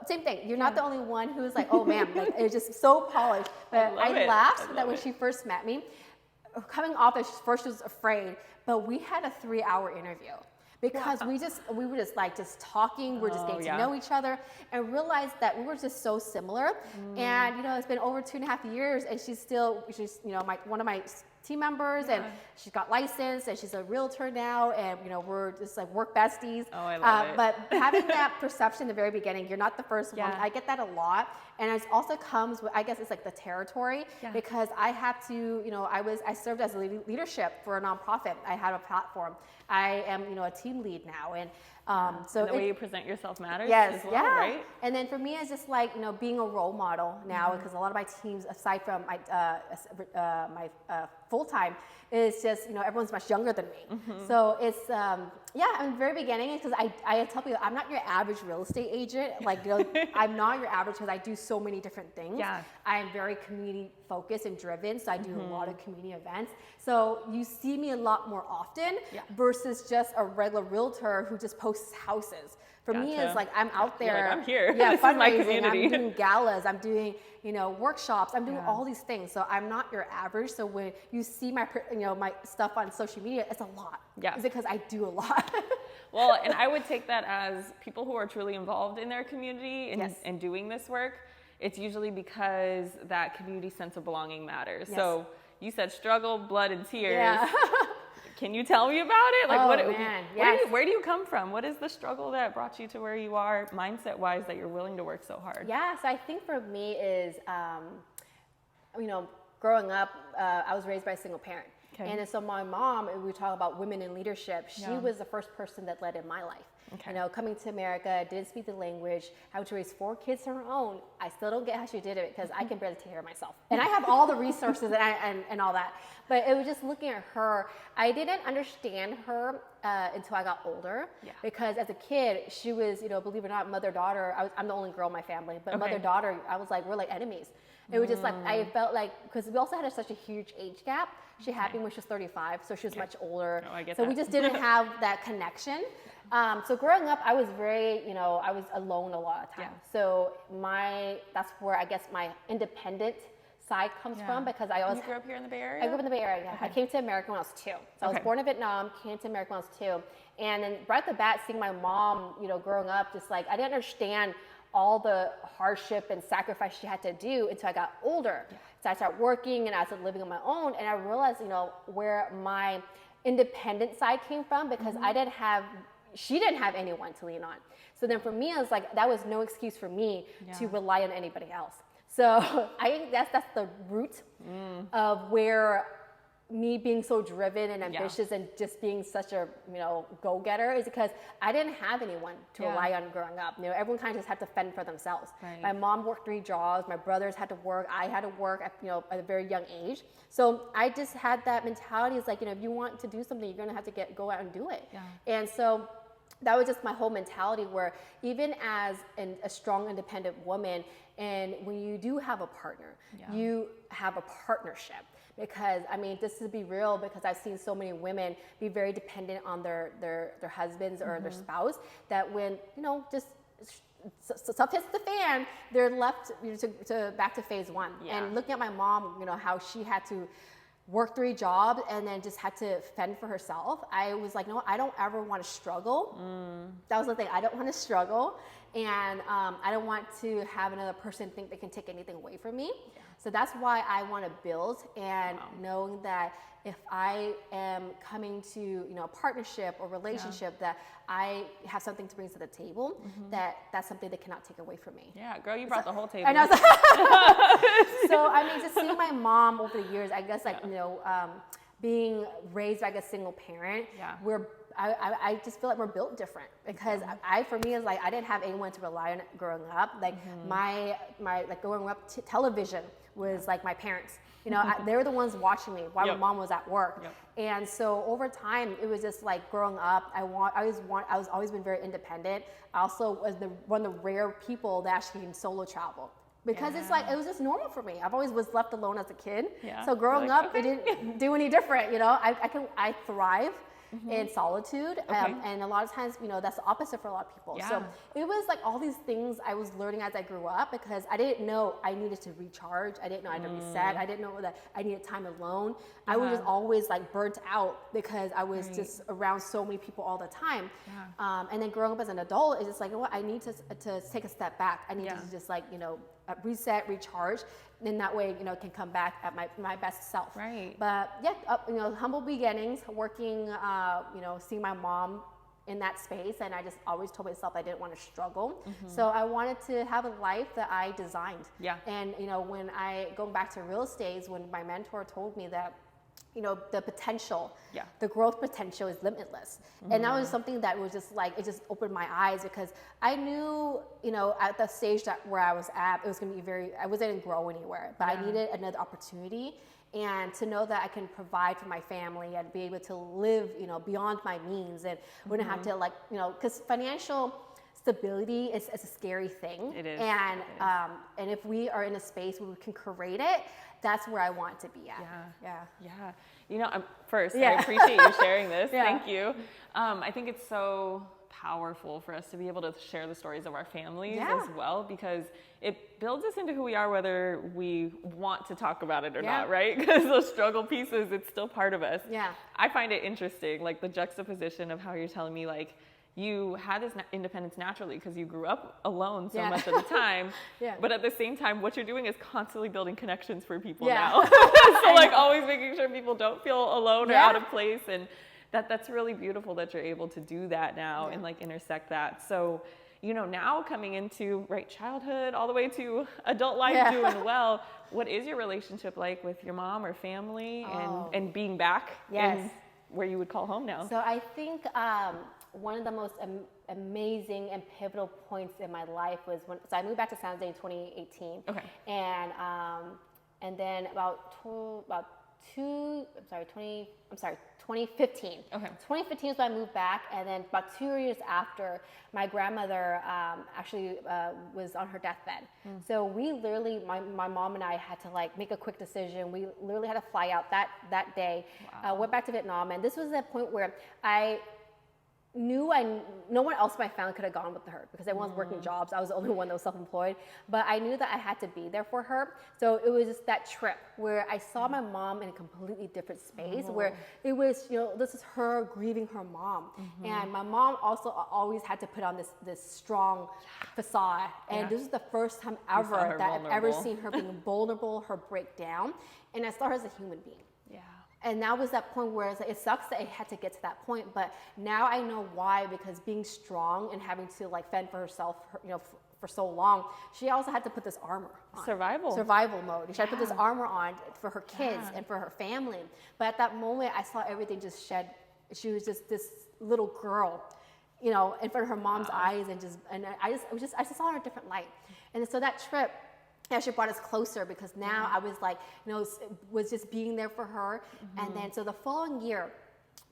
same thing. You're not the only one who's like, oh man, like, it's just so polished. But I laughed that when she first met me, coming off as first she was afraid, but we had a 3-hour interview. Because we were just talking, we're just getting to know each other, and realized that we were just so similar. And it's been over 2.5 years, and she's one of my team members, and she's got licensed, and she's a realtor now, and we're just like work besties. Oh, I love it. But having that perception in the very beginning, you're not the first one. I get that a lot, and it also comes with, I guess it's like the territory, because I have to, I served as a leadership for a nonprofit. I had a platform. I am, a team lead now, and so and the way you present yourself matters. Yes, as well, right? And then for me, it's just like being a role model now, because a lot of my teams, aside from my full time, is just everyone's much younger than me. So it's in the very beginning, because I tell people I'm not your average real estate agent. Like I'm not your average because I do so many different things. I am very community focused and driven, so I do a lot of community events. So you see me a lot more often versus just a regular realtor who just posts houses. For me, it's like I'm out there. Like, I'm here. Fundraising. I'm doing galas. I'm doing workshops. I'm doing all these things. So I'm not your average. So when you see my my stuff on social media, it's a lot. It's because I do a lot. Well, and I would take that as people who are truly involved in their community and doing this work. It's usually because that community sense of belonging matters. So you said struggle, blood, and tears. Can you tell me about it? Like, where do you come from? What is the struggle that brought you to where you are, mindset-wise, that you're willing to work so hard? So I think for me is, growing up, I was raised by a single parent. And so my mom, we talk about women in leadership, she was the first person that led in my life. Coming to America, didn't speak the language, had to raise 4 kids on her own. I still don't get how she did it because I can barely take care of myself. And I have all the resources and all that. But it was just looking at her. I didn't understand her until I got older. Because as a kid, she was, believe it or not, mother-daughter. I'm the only girl in my family. But mother-daughter, I was like, we're like enemies. It was just like, I felt like, because we also had such a huge age gap. She had me when she was 35, so she was much older. Oh, I get so that. we just didn't have that connection. So growing up, I was very, I was alone a lot of times. So that's where I guess my independent side comes from, because I always. You grew up here in the Bay Area? I grew up in the Bay Area. I came to America when I was 2. So I was born in Vietnam, came to America when I was 2. And then right off the bat, seeing my mom, growing up, just like, I didn't understand all the hardship and sacrifice she had to do until I got older. So I started working and I started living on my own, and I realized, where my independent side came from, because she didn't have anyone to lean on. So then for me, I was like, that was no excuse for me to rely on anybody else. So I think that's the root of where me being so driven and ambitious and just being such a go-getter is because I didn't have anyone to rely on growing up. Everyone kind of just had to fend for themselves. My mom worked 3 jobs, my brothers had to work, I had to work at a very young age. So I just had that mentality. It's like, if you want to do something, you're gonna have to go out and do it. And so that was just my whole mentality, where even as a strong, independent woman, and when you do have a partner, you have a partnership. Because, I mean, just to be real, because I've seen so many women be very dependent on their husbands or their spouse, that when, you know, just stuff hits the fan, they're left to back to phase one. And looking at my mom, you know, how she had to work 3 jobs and then just had to fend for herself, I was like, no, I don't ever want to struggle. That was the thing. I don't want to struggle. And I don't want to have another person think they can take anything away from me. So that's why I want to build, and knowing that if I am coming to, you know, a partnership or relationship, that I have something to bring to the table, that's something they cannot take away from me. Yeah, girl, you brought the whole table. I know. So, I mean, just seeing my mom over the years, I guess, like, you know, being raised by a single parent, I just feel like we're built different, because for me, it's like I didn't have anyone to rely on growing up. Like my like growing up, television was like my parents. You know, they were the ones watching me while my mom was at work. And so over time, it was just like growing up, I was always been very independent. I also was one of the rare people that actually can solo travel. Because it's like, it was just normal for me. I've always was left alone as a kid. So growing up, it didn't do any different. You know, I thrive in solitude. And a lot of times, you know, that's the opposite for a lot of people. So it was like all these things I was learning as I grew up, because I didn't know I needed to recharge. I didn't know I had to reset. I didn't know that I needed time alone. I was just always like burnt out, because I was just around so many people all the time. And then growing up as an adult, it's just like, well, I need to take a step back. I need to just like, you know, reset, recharge, and that way, you know, can come back at my best self. But you know, humble beginnings, working, you know, seeing my mom in that space, and I just always told myself I didn't want to struggle. So I wanted to have a life that I designed. And, you know, when I go back to real estate, when my mentor told me that, you know, the potential, the growth potential is limitless. And that was something that was just like, it just opened my eyes, because I knew, you know, at the stage where I was at, it was going to be I wasn't going to grow anywhere, but I needed another opportunity. And to know that I can provide for my family and be able to live, you know, beyond my means, and wouldn't have to, like, you know, because financial stability is a scary thing. It is. And if we are in a space where we can create it, that's where I want to be at. You know, first, I appreciate you sharing this. Thank you. I think it's so powerful for us to be able to share the stories of our families as well, because it builds us into who we are, whether we want to talk about it or not, right? Because those struggle pieces, it's still part of us. I find it interesting, like the juxtaposition of how you're telling me, like, you had this independence naturally because you grew up alone so much of the time. But at the same time, what you're doing is constantly building connections for people now. So like always making sure people don't feel alone or out of place. And that's really beautiful that you're able to do that now and like intersect that. So, you know, now coming into childhood all the way to adult life, doing well, what is your relationship like with your mom or family and being back in where you would call home now? So I think one of the most amazing and pivotal points in my life was when I moved back to San Jose in 2018. And then 2015. 2015 is when I moved back, and then about 2 years after, my grandmother actually was on her deathbed. So we literally, my mom and I had to like make a quick decision. We literally had to fly out that day. Went back to Vietnam, and this was the point where I knew no one else in my family could have gone with her, because everyone's working jobs. I was the only one that was self-employed, but I knew that I had to be there for her. So it was just that trip where I saw my mom in a completely different space, where it was, you know, this is her grieving her mom. And my mom also always had to put on this strong facade. And this is the first time ever that I've ever seen her being vulnerable, her breakdown. And I saw her as a human being. And that was that point where it's like, it sucks that it had to get to that point, but now I know why, because being strong and having to like fend for herself, you know, for so long, she also had to put this armor on. Survival mode. She had to put this armor on for her kids and for her family. But at that moment, I saw everything just shed. She was just this little girl, you know, in front of her mom's eyes, and I just saw her in a different light. And so that trip actually brought us closer, because now I was like, you know, was just being there for her. And then so the following year,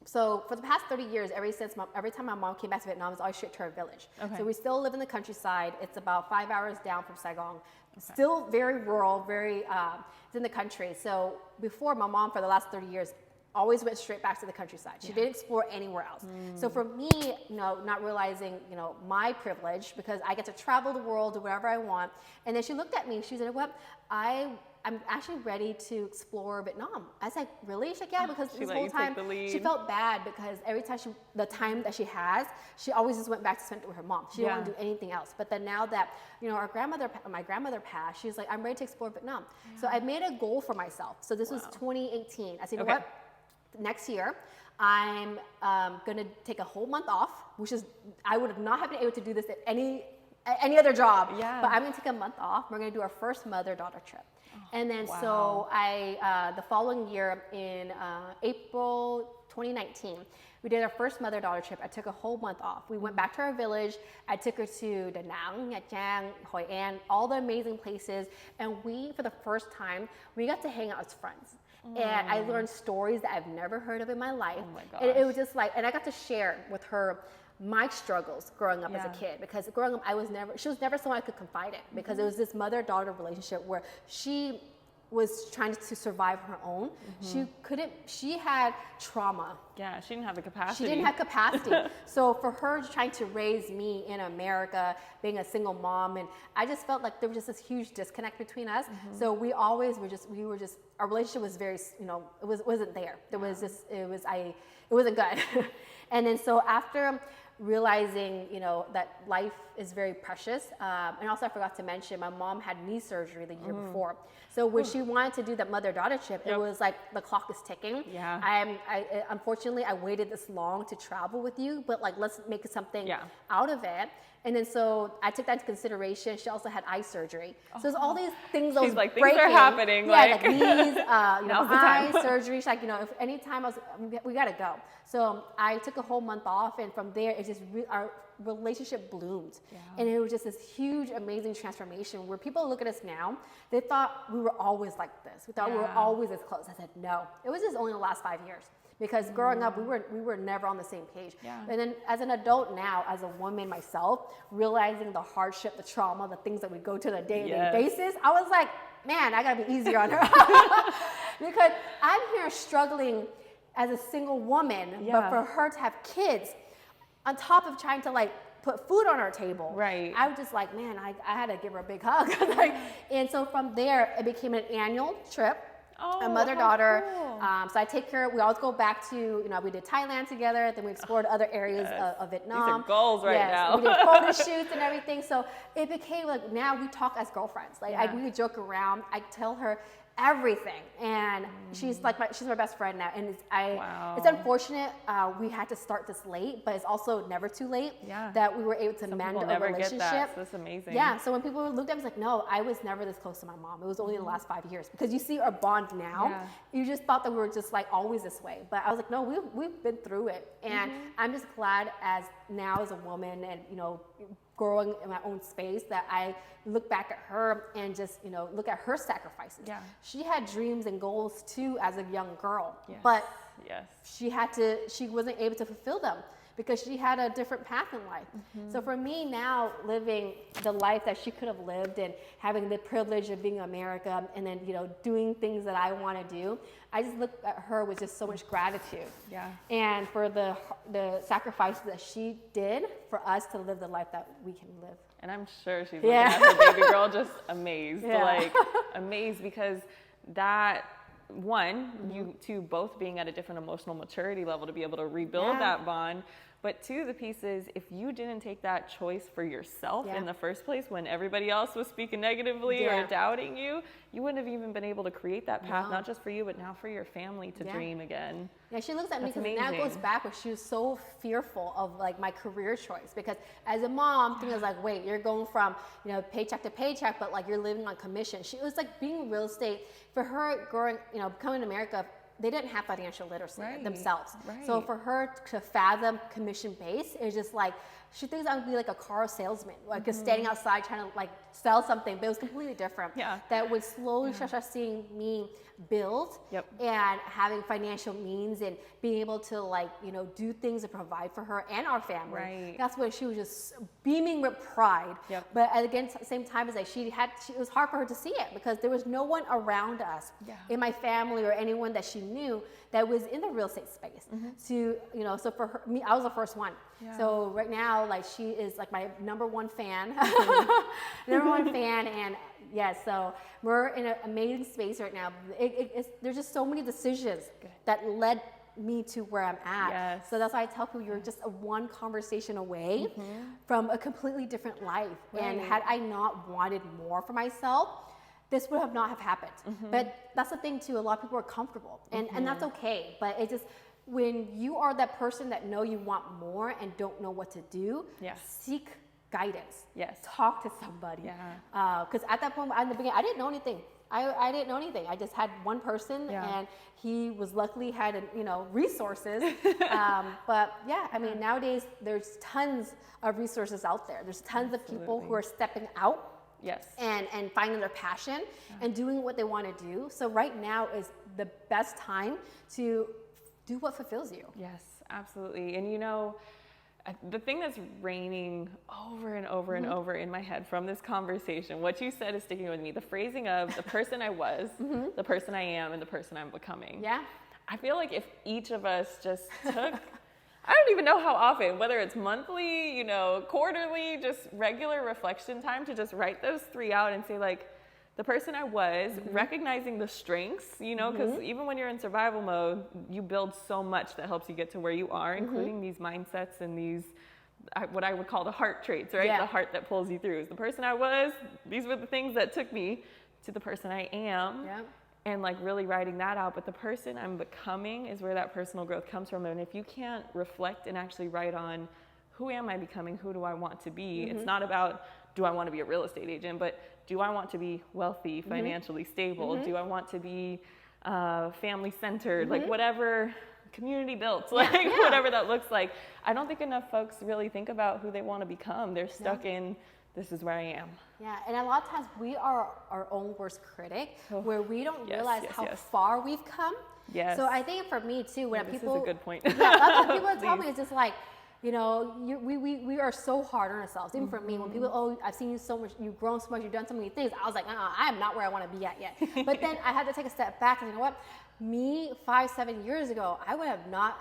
So for the past 30 years, every time my mom came back to Vietnam, it was always straight to her village. Okay. So we still live in the countryside. It's about 5 hours down from Saigon. Still very rural, it's in the country. So before, my mom, for the last 30 years, always went straight back to the countryside. She didn't explore anywhere else. So for me, not realizing, my privilege, because I get to travel the world, do whatever I want. And then she looked at me, she said, well, I'm actually ready to explore Vietnam. I was like, really? She's like, yeah, because this whole time she felt bad because every time the time that she has, she always just went back to spend it with her mom. She didn't want to do anything else. But then now that, my grandmother passed, she's like, I'm ready to explore Vietnam. So I made a goal for myself. So this was 2018. I said, you know what? Next year, I'm going to take a whole month off, which is, I would not have been able to do this at any other job. Yeah. But I'm going to take a month off. We're going to do our first mother-daughter trip. And then so the following year in April 2019, we did our first mother-daughter trip. I took a whole month off. We went back to our village. I took her to Da Nang, Nha Trang, Hoi An, all the amazing places. And for the first time, we got to hang out as friends. And I learned stories that I've never heard of in my life. Oh my gosh. And it was just like, and I got to share with her my struggles growing up as a kid, because growing up she was never someone I could confide in, because it was this mother-daughter relationship where she was trying to survive her own. She had trauma. Yeah, she didn't have the capacity. She didn't have capacity. So for her trying to raise me in America, being a single mom, and I just felt like there was just this huge disconnect between us. So we were just, our relationship was very, it wasn't there. It wasn't good. And then so after realizing, that life is very precious. And also I forgot to mention, my mom had knee surgery the year before. So when she wanted to do that mother-daughter trip, it was like the clock is ticking. Yeah. Unfortunately, I waited this long to travel with you, but like, let's make something out of it. And then so I took that into consideration. She also had eye surgery. So there's all these things that was like, breaking. Things are happening. Yeah, like knees, eye surgery. She's like, if any time we gotta go. So I took a whole month off, and from there, it just our relationship bloomed. Yeah. And it was just this huge, amazing transformation where people look at us now, they thought we were always like this. We thought we were always this close. I said, no, it was just only the last 5 years. Because growing up, we were never on the same page. Yeah. And then as an adult now, as a woman myself, realizing the hardship, the trauma, the things that we go to on a day-to-day basis, I was like, man, I gotta be easier on her. Because I'm here struggling as a single woman, but for her to have kids, on top of trying to like put food on our table, right? I was just like, man, I had to give her a big hug. And so from there, it became an annual trip. A mother-daughter. Cool. So I take her, we always go back to, we did Thailand together, then we explored other areas of Vietnam. These are goals now. We did photo shoots and everything. So it became like, now we talk as girlfriends. Like we would joke around. I tell her everything, and she's my best friend now. And it's unfortunate we had to start this late, but it's also never too late that we were able to mend a relationship. Get that. So that's amazing. Yeah. So when people looked at me, I was like, no, I was never this close to my mom. It was only the last 5 years, because you see our bond now. Yeah. You just thought that we were just like always this way, but I was like, no, we've been through it, and I'm just glad as a woman, and growing in my own space, that I look back at her and just, look at her sacrifices. Yeah. She had dreams and goals too as a young girl, but she wasn't able to fulfill them because she had a different path in life. So for me now, living the life that she could have lived and having the privilege of being in America, and then, doing things that I want to do, I just look at her with just so much gratitude. Yeah. And for the sacrifices that she did for us to live the life that we can live. And I'm sure she's looking at her baby girl just amazed, amazed, because that, one, you two both being at a different emotional maturity level to be able to rebuild that bond. But two, the piece is, if you didn't take that choice for yourself in the first place, when everybody else was speaking negatively or doubting you, you wouldn't have even been able to create that path, not just for you, but now for your family to dream again. Yeah, she looks at me, because now it goes back when she was so fearful of like my career choice. Because as a mom, things like, wait, you're going from, paycheck to paycheck, but like you're living on commission. She was like, being in real estate, for her growing, coming to America, they didn't have financial literacy themselves. Right. So for her to fathom commission base is just like, she thinks I would be like a car salesman, like just standing outside trying to like sell something, but it was completely different. Yeah. That would slowly start seeing me build and having financial means and being able to like, you know, do things and provide for her and our family. Right. That's when she was just beaming with pride. But again, at the same time, as like it was hard for her to see it because there was no one around us in my family or anyone that she knew that was in the real estate space. To, you know, so for her, me, I was the first one. So right now, like she is like my number one fan, and yes, so we're in an amazing space right now. There's just so many decisions that led me to where I'm at. So that's why I tell people you're just one conversation away from a completely different life. And had I not wanted more for myself, this would not have happened. But that's the thing too, a lot of people are comfortable and that's okay. But it just, when you are that person that know you want more and don't know what to do, seek guidance. Talk to somebody. Because at that point, in the beginning, I didn't know anything. I didn't know anything. I just had one person, and he was luckily had resources. But yeah, I mean, nowadays there's tons of resources out there. There's tons of people who are stepping out. And finding their passion and doing what they want to do. So right now is the best time to do what fulfills you. Yes, absolutely. And you know, the thing that's reigning over and over and over in my head from this conversation, what you said is sticking with me. The phrasing of the person I was, the person I am, and the person I'm becoming. I feel like if each of us just took, I don't even know how often, whether it's monthly, you know, quarterly, just regular reflection time to just write those three out and say like, the person I was, recognizing the strengths, you know, because even when you're in survival mode, you build so much that helps you get to where you are, including these mindsets and these, what I would call the heart traits, right? The heart that pulls you through. Is the person I was, these were the things that took me to the person I am. And like really writing that out. But the person I'm becoming is where that personal growth comes from. And if you can't reflect and actually write on who am I becoming, who do I want to be? It's not about, do I want to be a real estate agent, but do I want to be wealthy, financially stable? Do I want to be family centered, like whatever, community built, like whatever that looks like. I don't think enough folks really think about who they want to become. They're stuck in, this is where I am. And a lot of times we are our own worst critic, where we don't realize how far we've come. So I think for me too, when people, this is a good point. That's what people tell me. It's just like, you know, we are so hard on ourselves. Even for me, when people, oh, I've seen you so much, you've grown so much, you've done so many things. I was like, I am not where I want to be at yet. But then I had to take a step back and you know what? Me 5-7 years ago, I would have not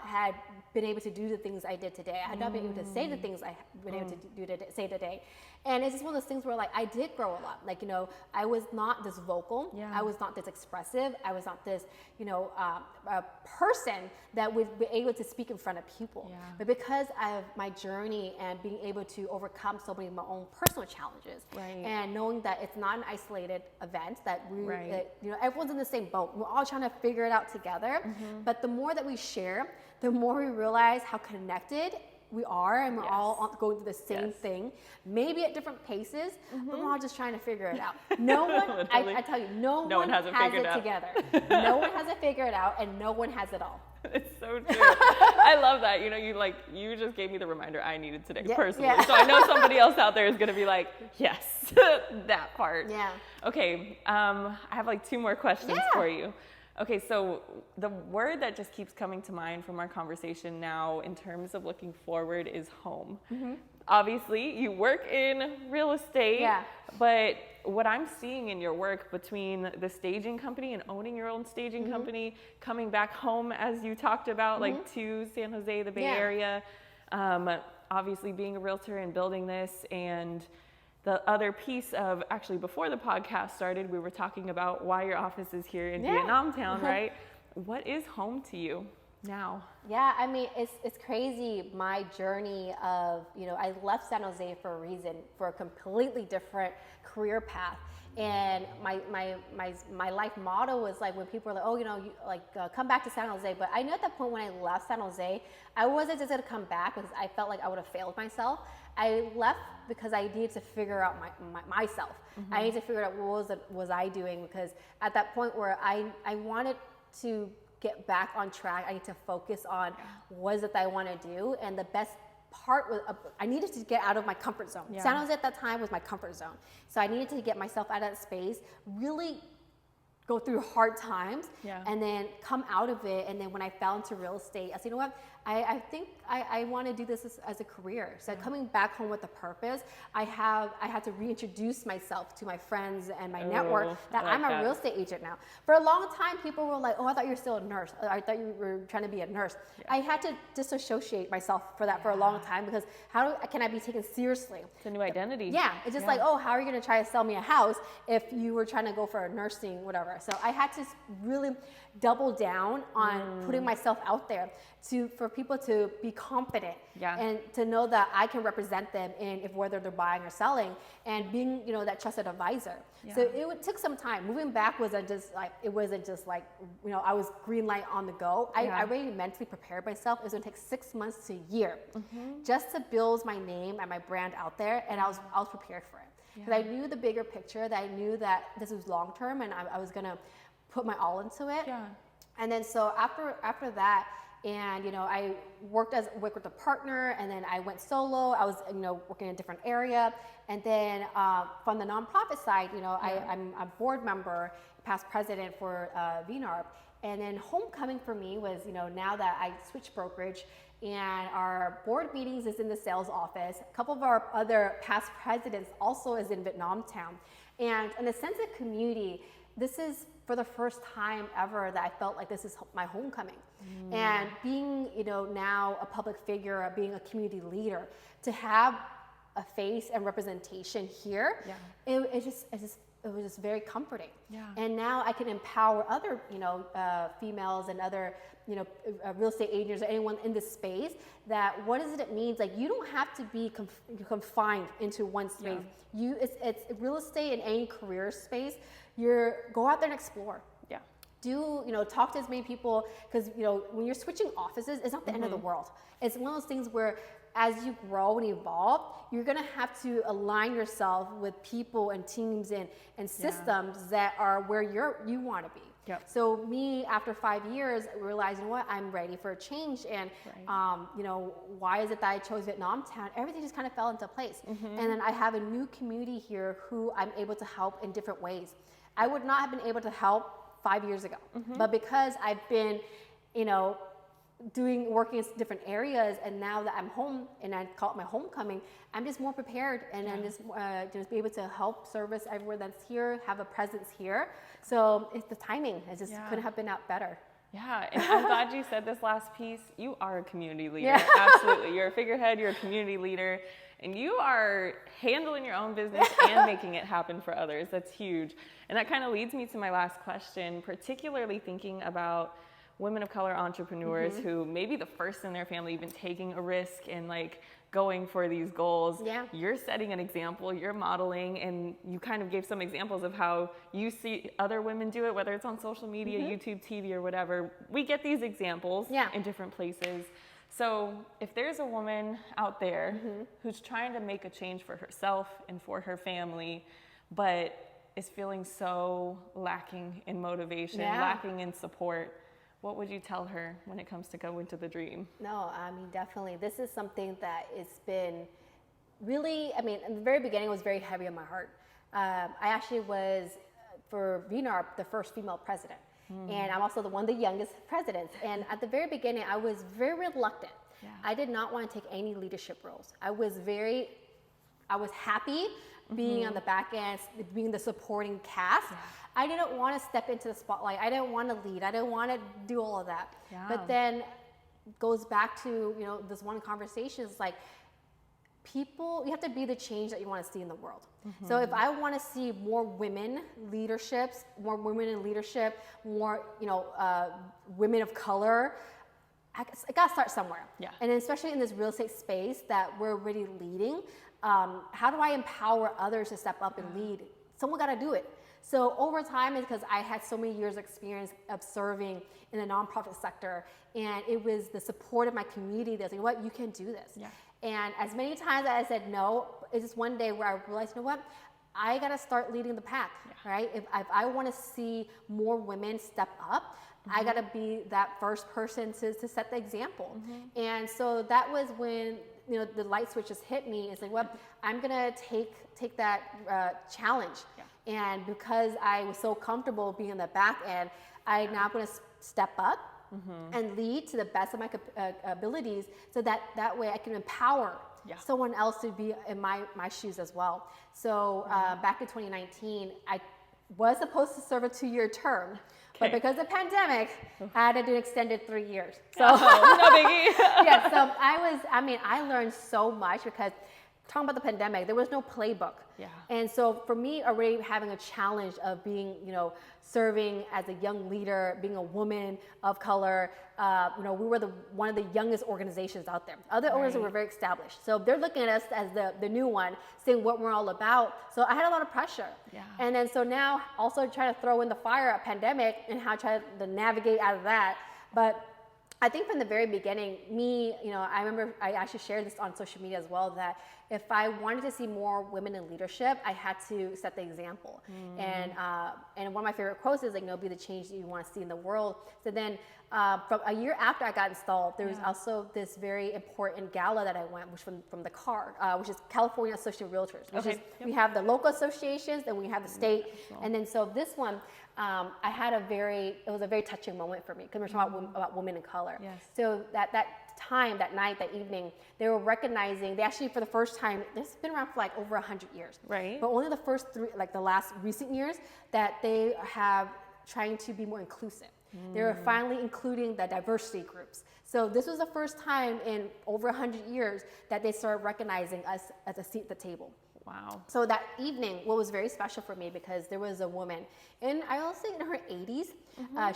been able to do the things I did today. I had not been able to say the things I've been able to say today. And it's just one of those things where like I did grow a lot. Like, you know, I was not this vocal. I was not this expressive. I was not this, you know, a person that would be able to speak in front of people. But because of my journey and being able to overcome so many of my own personal challenges and knowing that it's not an isolated event, that you know, everyone's in the same boat. We're all trying to figure it out together. But the more that we share, the more we realize how connected we are, and we're all going through the same thing, maybe at different paces, but we're all just trying to figure it out. No one, I tell you, no one has it together. No one has it figured out, and no one has it all. It's so true. I love that. You know, you just gave me the reminder I needed today, personally. So I know somebody else out there is going to be like, yes, that part. Okay, I have like 2 more questions for you. Okay, so the word that just keeps coming to mind from our conversation now in terms of looking forward is home. Obviously, you work in real estate, but what I'm seeing in your work between the staging company and owning your own staging company, coming back home as you talked about, like to San Jose, the Bay Area, obviously being a realtor and building this, and the other piece of, actually before the podcast started, we were talking about why your office is here in Vietnam Town, right? What is home to you now? I mean, it's crazy, my journey of, you know, I left San Jose for a reason, for a completely different career path. And my life motto was like, when people are like, oh, you know, come back to San Jose. But I knew at that point when I left San Jose, I wasn't just gonna come back because I felt like I would have failed myself. I left because I needed to figure out myself. I needed to figure out what was I doing, because at that point where I wanted to get back on track, I need to focus on what is it that I want to do, and the best I needed to get out of my comfort zone. Yeah. San Jose at that time was my comfort zone. So I needed to get myself out of that space, really go through hard times, and then come out of it. And then when I fell into real estate, I said, you know what? I think I want to do this as a career. So coming back home with a purpose, I had to reintroduce myself to my friends and my network that I'm a real estate agent now. For a long time, people were like, oh, I thought you were still a nurse. I thought you were trying to be a nurse. Yeah. I had to disassociate myself for that for a long time, because can I be taken seriously? It's a new identity. Yeah, it's just like, oh, how are you going to try to sell me a house if you were trying to go for a nursing, whatever. So I had to really double down on putting myself out there for people to be confident and to know that I can represent them in whether they're buying or selling, and being, that trusted advisor. So it took some time. Moving back wasn't just like I was green light on the go. I already mentally prepared myself. It was going to take 6 months to a year just to build my name and my brand out there, and I was prepared for it. Because I knew the bigger picture, that I knew that this was long term, and I was going to put my all into it. Yeah. And then so after that, and I worked with a partner, and then I went solo. I was working in a different area, and then from the nonprofit side, I'm a board member, past president for VNARP, and then homecoming for me was now that I switched brokerage, and our board meetings is in the sales office. A couple of our other past presidents also is in Vietnam Town, and in a sense of community, this is for the first time ever that I felt like this is my homecoming. And being, now a public figure, being a community leader, to have a face and representation here, it was just very comforting. Yeah. And now I can empower other, females and other, real estate agents or anyone in this space, that what does it mean? Like, you don't have to be confined into one space. Yeah. It's real estate in any career space. Go out there and explore. Yeah. Talk to as many people, because when you're switching offices, it's not the end of the world. It's one of those things where, as you grow and evolve, you're gonna have to align yourself with people and teams and systems that are where you want to be. Yep. So me, after 5 years, realizing I'm ready for a change, and why is it that I chose Vietnam Town? Everything just kind of fell into place, and then I have a new community here who I'm able to help in different ways. I would not have been able to help 5 years ago, but because I've been, working in different areas, and now that I'm home and I call it my homecoming, I'm just more prepared, and I'm just be able to help service everywhere that's here, have a presence here. So it's the timing. It just couldn't have been out better. Yeah, and I'm glad you said this last piece. You are a community leader. Absolutely. You're a figurehead, you're a community leader, and you are handling your own business and making it happen for others. That's huge. And that kind of leads me to my last question, particularly thinking about women of color entrepreneurs who may be the first in their family even taking a risk and going for these goals. Yeah. You're setting an example, you're modeling, and you kind of gave some examples of how you see other women do it, whether it's on social media, YouTube, TV, or whatever. We get these examples in different places. So if there's a woman out there who's trying to make a change for herself and for her family, but is feeling so lacking in motivation, lacking in support, what would you tell her when it comes to going to the dream? No, I mean, definitely. This is something that it's been really, in the very beginning, it was very heavy on my heart. I actually was, for VNARP, the first female president. And I'm also one of the youngest presidents. And at the very beginning, I was very reluctant. Yeah. I did not want to take any leadership roles. I was happy being on the back end, being the supporting cast. Yeah. I didn't want to step into the spotlight. I didn't want to lead. I didn't want to do all of that. Yeah. But then goes back to, this one conversation. It's like, you have to be the change that you want to see in the world. So if I want to see more women in leadership, more, women of color, I got to start somewhere. Yeah. And especially in this real estate space that we're already leading, how do I empower others to step up and lead? Someone got to do it. So over time, because I had so many years of experience observing in the nonprofit sector, and it was the support of my community that's like, you can do this. Yeah. And as many times as I said no, it's just one day where I realized, I got to start leading the pack, right? If I want to see more women step up, I got to be that first person to set the example. And so that was when the light switch just hit me. It's like, well, I'm gonna take that challenge. And because I was so comfortable being on the back end, I'm now gonna step up and lead to the best of my abilities, so that way I can empower someone else to be in my shoes as well. So back in 2019, I was supposed to serve a 2-year term, but because of the pandemic, I had to do an extended 3 years. So no biggie. yeah, so I learned so much because talking about the pandemic, there was no playbook. And so for me, already having a challenge of being, serving as a young leader, being a woman of color, we were one of the youngest organizations out there. Other organizations were very established. So they're looking at us as the new one, seeing what we're all about. So I had a lot of pressure. And then so now also trying to throw in the fire a pandemic and how to try to navigate out of that. But I think from the very beginning, I remember I actually shared this on social media as well, that if I wanted to see more women in leadership, I had to set the example. And one of my favorite quotes is like, be the change that you want to see in the world. So then from a year after I got installed, there was also this very important gala that I went, which from the CAR, which is California Association of Realtors, which is, we have the local associations, then we have the state. And then so this one, I had it was a very touching moment for me, because we're talking about women in color. So that night, that evening, they were recognizing, they actually, for the first time, this has been around for like over 100 years. But only the first 3, like the last recent years, that they have trying to be more inclusive. They were finally including the diversity groups. So this was the first time in over 100 years that they started recognizing us as a seat at the table. Wow. So that evening, what was very special for me, because there was a woman, and I will say in her 80s,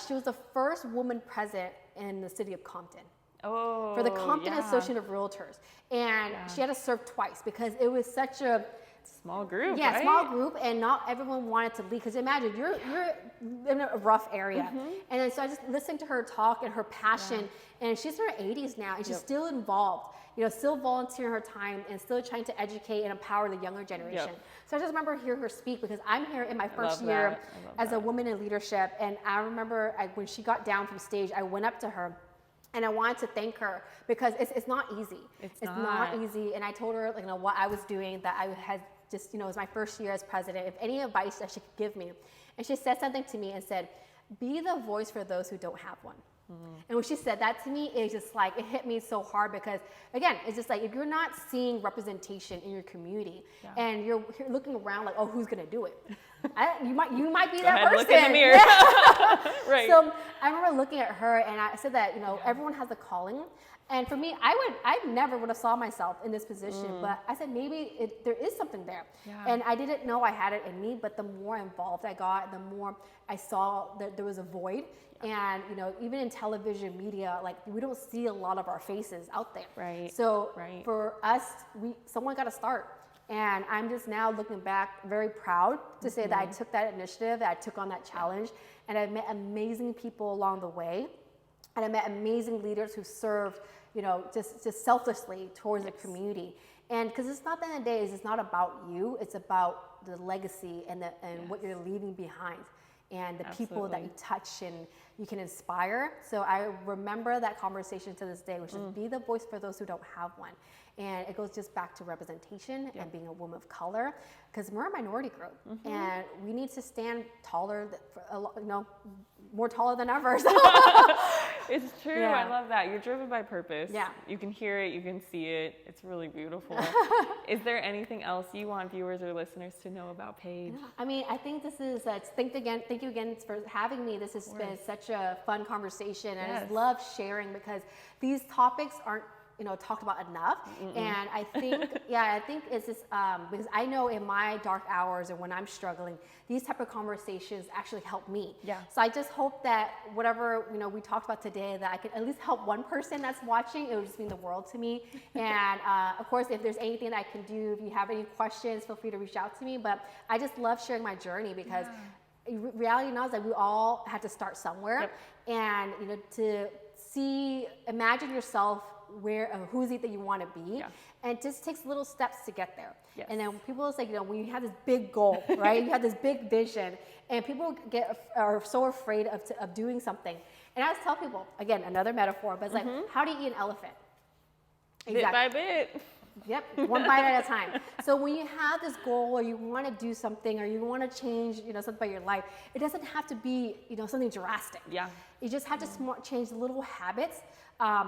she was the first woman president in the city of Compton. For the Compton Association of Realtors. And she had to serve twice because it was such a small group. Small group, and not everyone wanted to lead. Because imagine you're in a rough area, and then so I just listened to her talk and her passion. And she's in her 80s now, and she's still involved. Still volunteering her time and still trying to educate and empower the younger generation. So I just remember hearing her speak, because I'm here in my first year as a woman in leadership. And I remember when she got down from stage, I went up to her. And I wanted to thank her, because it's not easy. It's not easy. And I told her, what I was doing, that I had just, it was my first year as president, if any advice that she could give me. And she said something to me and said, be the voice for those who don't have one. And when she said that to me, it just it hit me so hard, because again, it's just like, if you're not seeing representation in your community and you're looking around like, oh, who's going to do it? You might be that person. Look in the mirror. So I remember looking at her, and I said that, everyone has a calling. And for me, I never would have saw myself in this position, but I said, maybe there is something there. And I didn't know I had it in me, but the more involved I got, the more I saw that there was a void. And, even in television media, we don't see a lot of our faces out there. So for us, someone got to start. And I'm just now looking back very proud to say that I took that initiative, that I took on that challenge, and I've met amazing people along the way. And I met amazing leaders who served, just selflessly towards the community. And because it's not the end of the day, it's not about you, it's about the legacy and what you're leaving behind, and the people that you touch and you can inspire. So I remember that conversation to this day, which is be the voice for those who don't have one. And it goes just back to representation and being a woman of color, because we're a minority group, and we need to stand taller, more taller than ever. So. It's true. I love that. You're driven by purpose. You can hear it. You can see it. It's really beautiful. Is there anything else you want viewers or listeners to know about Paige? I think this is, thank you again for having me. This has been such a fun conversation. And I just love sharing, because these topics aren't talked about enough. And I think, it's just, because I know in my dark hours or when I'm struggling, these type of conversations actually help me. So I just hope that whatever, we talked about today, that I can at least help one person that's watching. It would just mean the world to me. And of course, if there's anything that I can do, if you have any questions, feel free to reach out to me. But I just love sharing my journey, because reality now is that we all had to start somewhere. And, to imagine yourself who's it that you want to be, and it just takes little steps to get there. And then people say, when you have this big goal, right? You have this big vision, and people are so afraid of doing something. And I always tell people, again, another metaphor, but it's like, how do you eat an elephant? Bit by bit. Yep, one bite at a time. So when you have this goal or you want to do something or you want to change, something about your life, it doesn't have to be, something drastic. Yeah. You just have to change little habits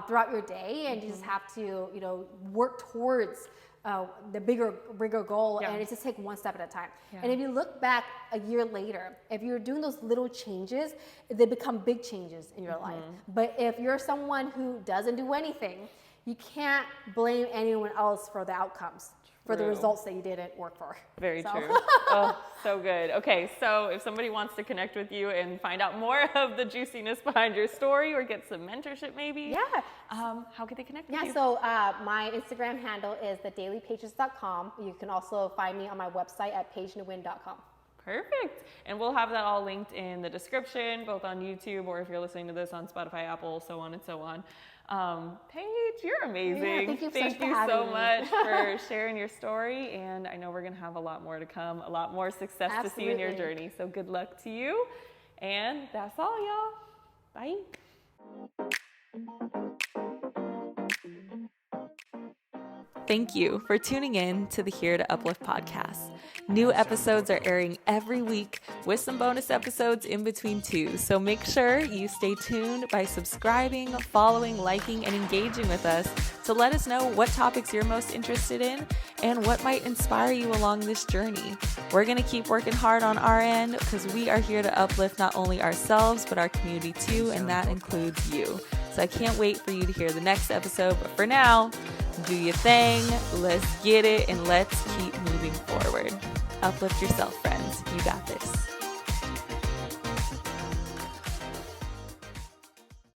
throughout your day, and you just have to, work towards the bigger goal, and it's just take one step at a time. Yeah. And if you look back a year later, if you're doing those little changes, they become big changes in your life. But if you're someone who doesn't do anything, you can't blame anyone else for the outcomes, for the results that you didn't work for. Very true. Oh, so good. Okay, so if somebody wants to connect with you and find out more of the juiciness behind your story or get some mentorship maybe, how can they connect with you? Yeah, so my Instagram handle is thedailypages.com. You can also find me on my website at paigengnuyen.com. Perfect. And we'll have that all linked in the description, both on YouTube or if you're listening to this on Spotify, Apple, so on and so on. Paige, you're amazing. Yeah, thank you so much for sharing your story. And I know we're going to have a lot more to come, a lot more success to see in your journey. So good luck to you. And that's all, y'all. Bye. Thank you for tuning in to the Here to Uplift podcast. New episodes are airing every week with some bonus episodes in between too. So make sure you stay tuned by subscribing, following, liking, and engaging with us to let us know what topics you're most interested in and what might inspire you along this journey. We're going to keep working hard on our end because we are here to uplift not only ourselves, but our community too, and that includes you. So I can't wait for you to hear the next episode. But for now, do your thing, let's get it, and let's keep moving forward. Uplift yourself, friends. You got this.